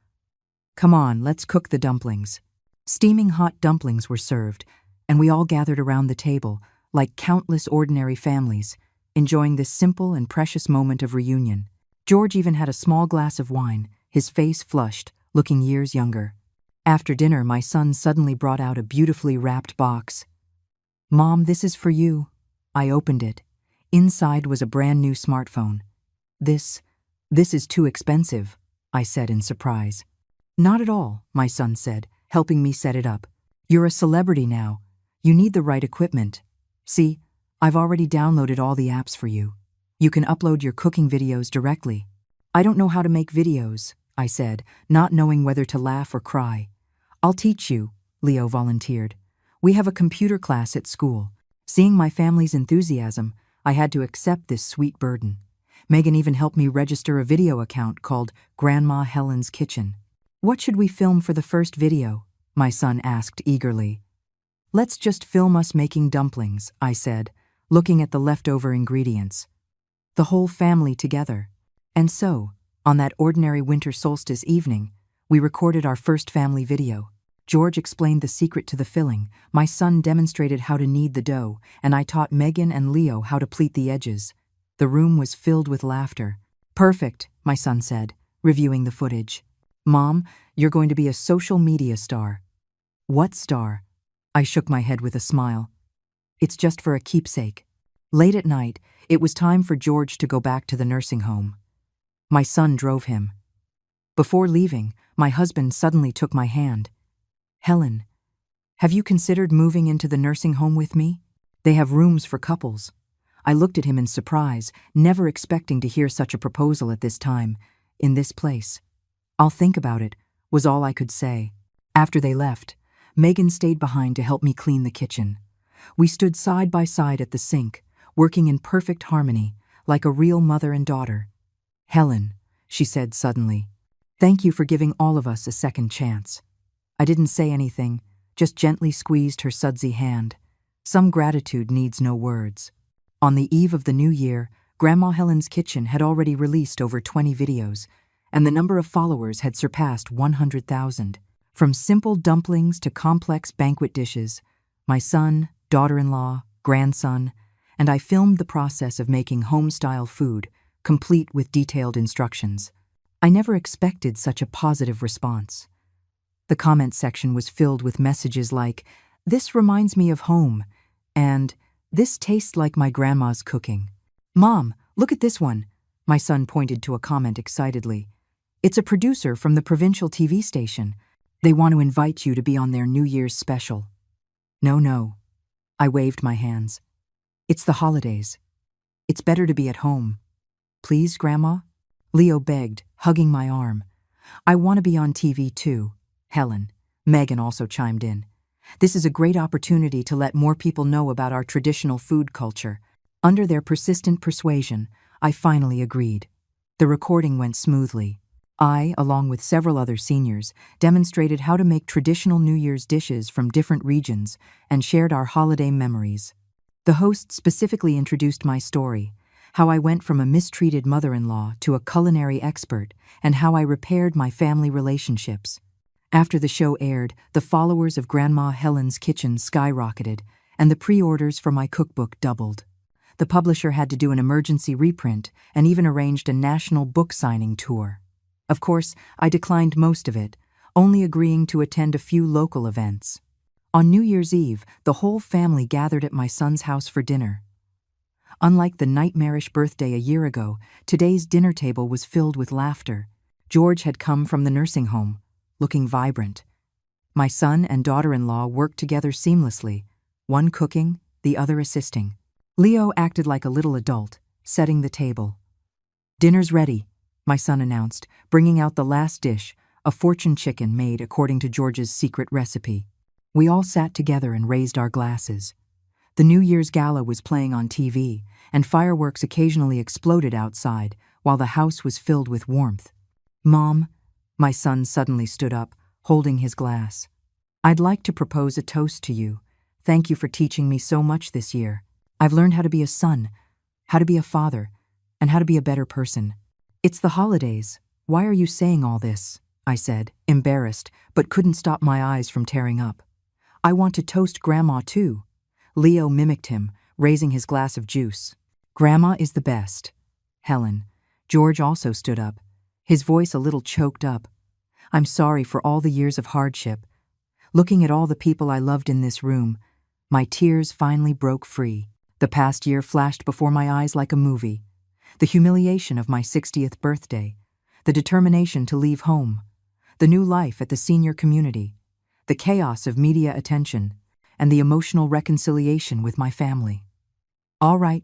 "Come on, let's cook the dumplings." Steaming hot dumplings were served, and we all gathered around the table, like countless ordinary families, enjoying this simple and precious moment of reunion. George even had a small glass of wine, his face flushed, looking years younger. After dinner, my son suddenly brought out a beautifully wrapped box. "Mom, this is for you." I opened it. Inside was a brand new smartphone. This is too expensive," I said in surprise. "Not at all," my son said, helping me set it up. "You're a celebrity now. You need the right equipment. See, I've already downloaded all the apps for you. You can upload your cooking videos directly." "I don't know how to make videos," I said, not knowing whether to laugh or cry. "I'll teach you," Leo volunteered. "We have a computer class at school." Seeing my family's enthusiasm, I had to accept this sweet burden. Megan even helped me register a video account called Grandma Helen's Kitchen. "What should we film for the first video?" my son asked eagerly. "Let's just film us making dumplings," I said, looking at the leftover ingredients. The whole family together. And so, on that ordinary winter solstice evening, we recorded our first family video. George explained the secret to the filling, my son demonstrated how to knead the dough, and I taught Megan and Leo how to pleat the edges. The room was filled with laughter. "Perfect," my son said, reviewing the footage. "Mom, you're going to be a social media star." "What star?" I shook my head with a smile. "It's just for a keepsake." Late at night, it was time for George to go back to the nursing home. My son drove him. Before leaving, my husband suddenly took my hand. "Helen, have you considered moving into the nursing home with me? They have rooms for couples." I looked at him in surprise, never expecting to hear such a proposal at this time, in this place. "I'll think about it," was all I could say. After they left, Megan stayed behind to help me clean the kitchen. We stood side by side at the sink, working in perfect harmony, like a real mother and daughter. "Helen," she said suddenly, "thank you for giving all of us a second chance." I didn't say anything, just gently squeezed her sudsy hand. Some gratitude needs no words. On the eve of the new year, Grandma Helen's Kitchen had already released over 20 videos, and the number of followers had surpassed 100,000. From simple dumplings to complex banquet dishes, my son, daughter-in-law, grandson, and I filmed the process of making home-style food, complete with detailed instructions. I never expected such a positive response. The comment section was filled with messages like, "This reminds me of home," and "This tastes like my grandma's cooking." "Mom, look at this one," my son pointed to a comment excitedly. "It's a producer from the provincial TV station. They want to invite you to be on their New Year's special." No. I waved my hands. "It's the holidays. It's better to be at home." "Please, Grandma?" Leo begged, hugging my arm. "I want to be on TV too." Helen. Megan also chimed in. "This is a great opportunity to let more people know about our traditional food culture." Under their persistent persuasion, I finally agreed. The recording went smoothly. I, along with several other seniors, demonstrated how to make traditional New Year's dishes from different regions and shared our holiday memories. The host specifically introduced my story, how I went from a mistreated mother-in-law to a culinary expert, and how I repaired my family relationships. After the show aired, the followers of Grandma Helen's Kitchen skyrocketed, and the pre-orders for my cookbook doubled. The publisher had to do an emergency reprint and even arranged a national book signing tour. Of course, I declined most of it, only agreeing to attend a few local events. On New Year's Eve, the whole family gathered at my son's house for dinner. Unlike the nightmarish birthday a year ago, today's dinner table was filled with laughter. George had come from the nursing home, looking vibrant. My son and daughter-in-law worked together seamlessly, one cooking, the other assisting. Leo acted like a little adult, setting the table. "Dinner's ready," my son announced, bringing out the last dish, a fortune chicken made according to George's secret recipe. We all sat together and raised our glasses. The New Year's gala was playing on TV, and fireworks occasionally exploded outside, while the house was filled with warmth. "Mom," my son suddenly stood up, holding his glass. "I'd like to propose a toast to you. Thank you for teaching me so much this year. I've learned how to be a son, how to be a father, and how to be a better person." "It's the holidays. Why are you saying all this?" I said, embarrassed, but couldn't stop my eyes from tearing up. "I want to toast Grandma too." Leo mimicked him, raising his glass of juice. "Grandma is the best." "Helen." George also stood up, his voice a little choked up. "I'm sorry for all the years of hardship. Looking at all the people I loved in this room, my tears finally broke free. The past year flashed before my eyes like a movie. The humiliation of my 60th birthday, the determination to leave home, the new life at the senior community, the chaos of media attention, and the emotional reconciliation with my family. All right,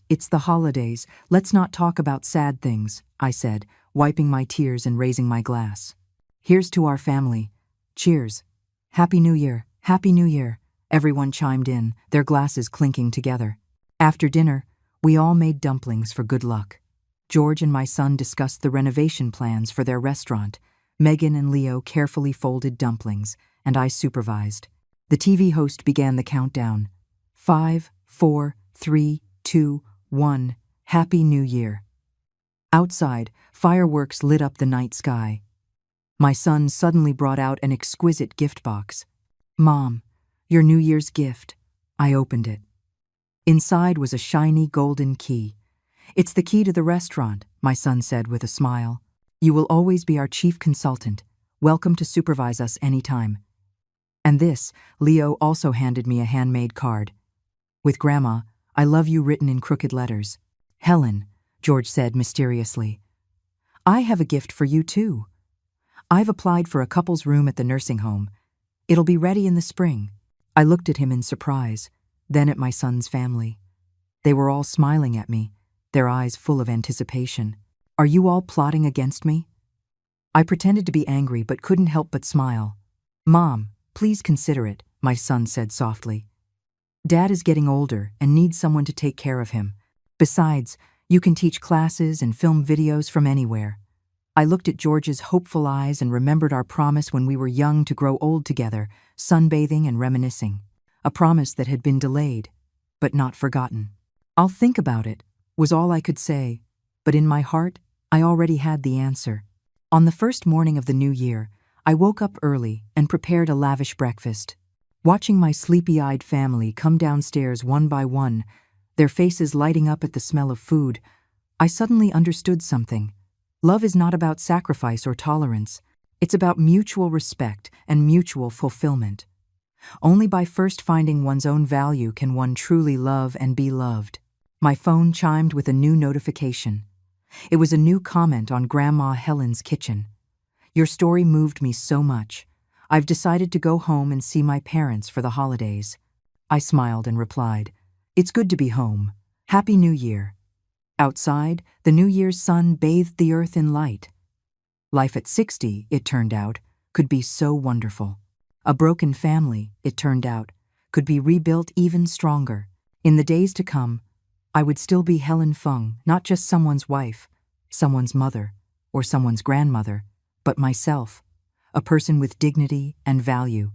it's the holidays. Let's not talk about sad things," I said, wiping my tears and raising my glass. "Here's to our family. Cheers. Happy New Year, Happy New Year." Everyone chimed in, their glasses clinking together. After dinner, we all made dumplings for good luck. George and my son discussed the renovation plans for their restaurant. Megan and Leo carefully folded dumplings, and I supervised. The TV host began the countdown. 5, 4, 3, 2, 1. Happy New Year. Outside, fireworks lit up the night sky. My son suddenly brought out an exquisite gift box. "Mom, your New Year's gift." I opened it. Inside was a shiny golden key. "It's the key to the restaurant," my son said with a smile. "You will always be our chief consultant. Welcome to supervise us anytime." And this, Leo also handed me a handmade card. With Grandma, "I love you" written in crooked letters. "Helen," George said mysteriously, "I have a gift for you too. I've applied for a couple's room at the nursing home. It'll be ready in the spring." I looked at him in surprise, then at my son's family. They were all smiling at me, their eyes full of anticipation. "Are you all plotting against me?" I pretended to be angry but couldn't help but smile. "Mom, please consider it," my son said softly. "Dad is getting older and needs someone to take care of him. Besides, you can teach classes and film videos from anywhere." I looked at George's hopeful eyes and remembered our promise when we were young to grow old together, sunbathing and reminiscing. A promise that had been delayed, but not forgotten. "I'll think about it," was all I could say, but in my heart, I already had the answer. On the first morning of the new year, I woke up early and prepared a lavish breakfast. Watching my sleepy-eyed family come downstairs one by one, their faces lighting up at the smell of food, I suddenly understood something. Love is not about sacrifice or tolerance. It's about mutual respect and mutual fulfillment. Only by first finding one's own value can one truly love and be loved. My phone chimed with a new notification. It was a new comment on Grandma Helen's kitchen. "Your story moved me so much. I've decided to go home and see my parents for the holidays." I smiled and replied, "It's good to be home. Happy New Year." Outside, the New Year's sun bathed the earth in light. Life at 60, it turned out, could be so wonderful. A broken family, it turned out, could be rebuilt even stronger. In the days to come, I would still be Helen Fung, not just someone's wife, someone's mother, or someone's grandmother, but myself, a person with dignity and value,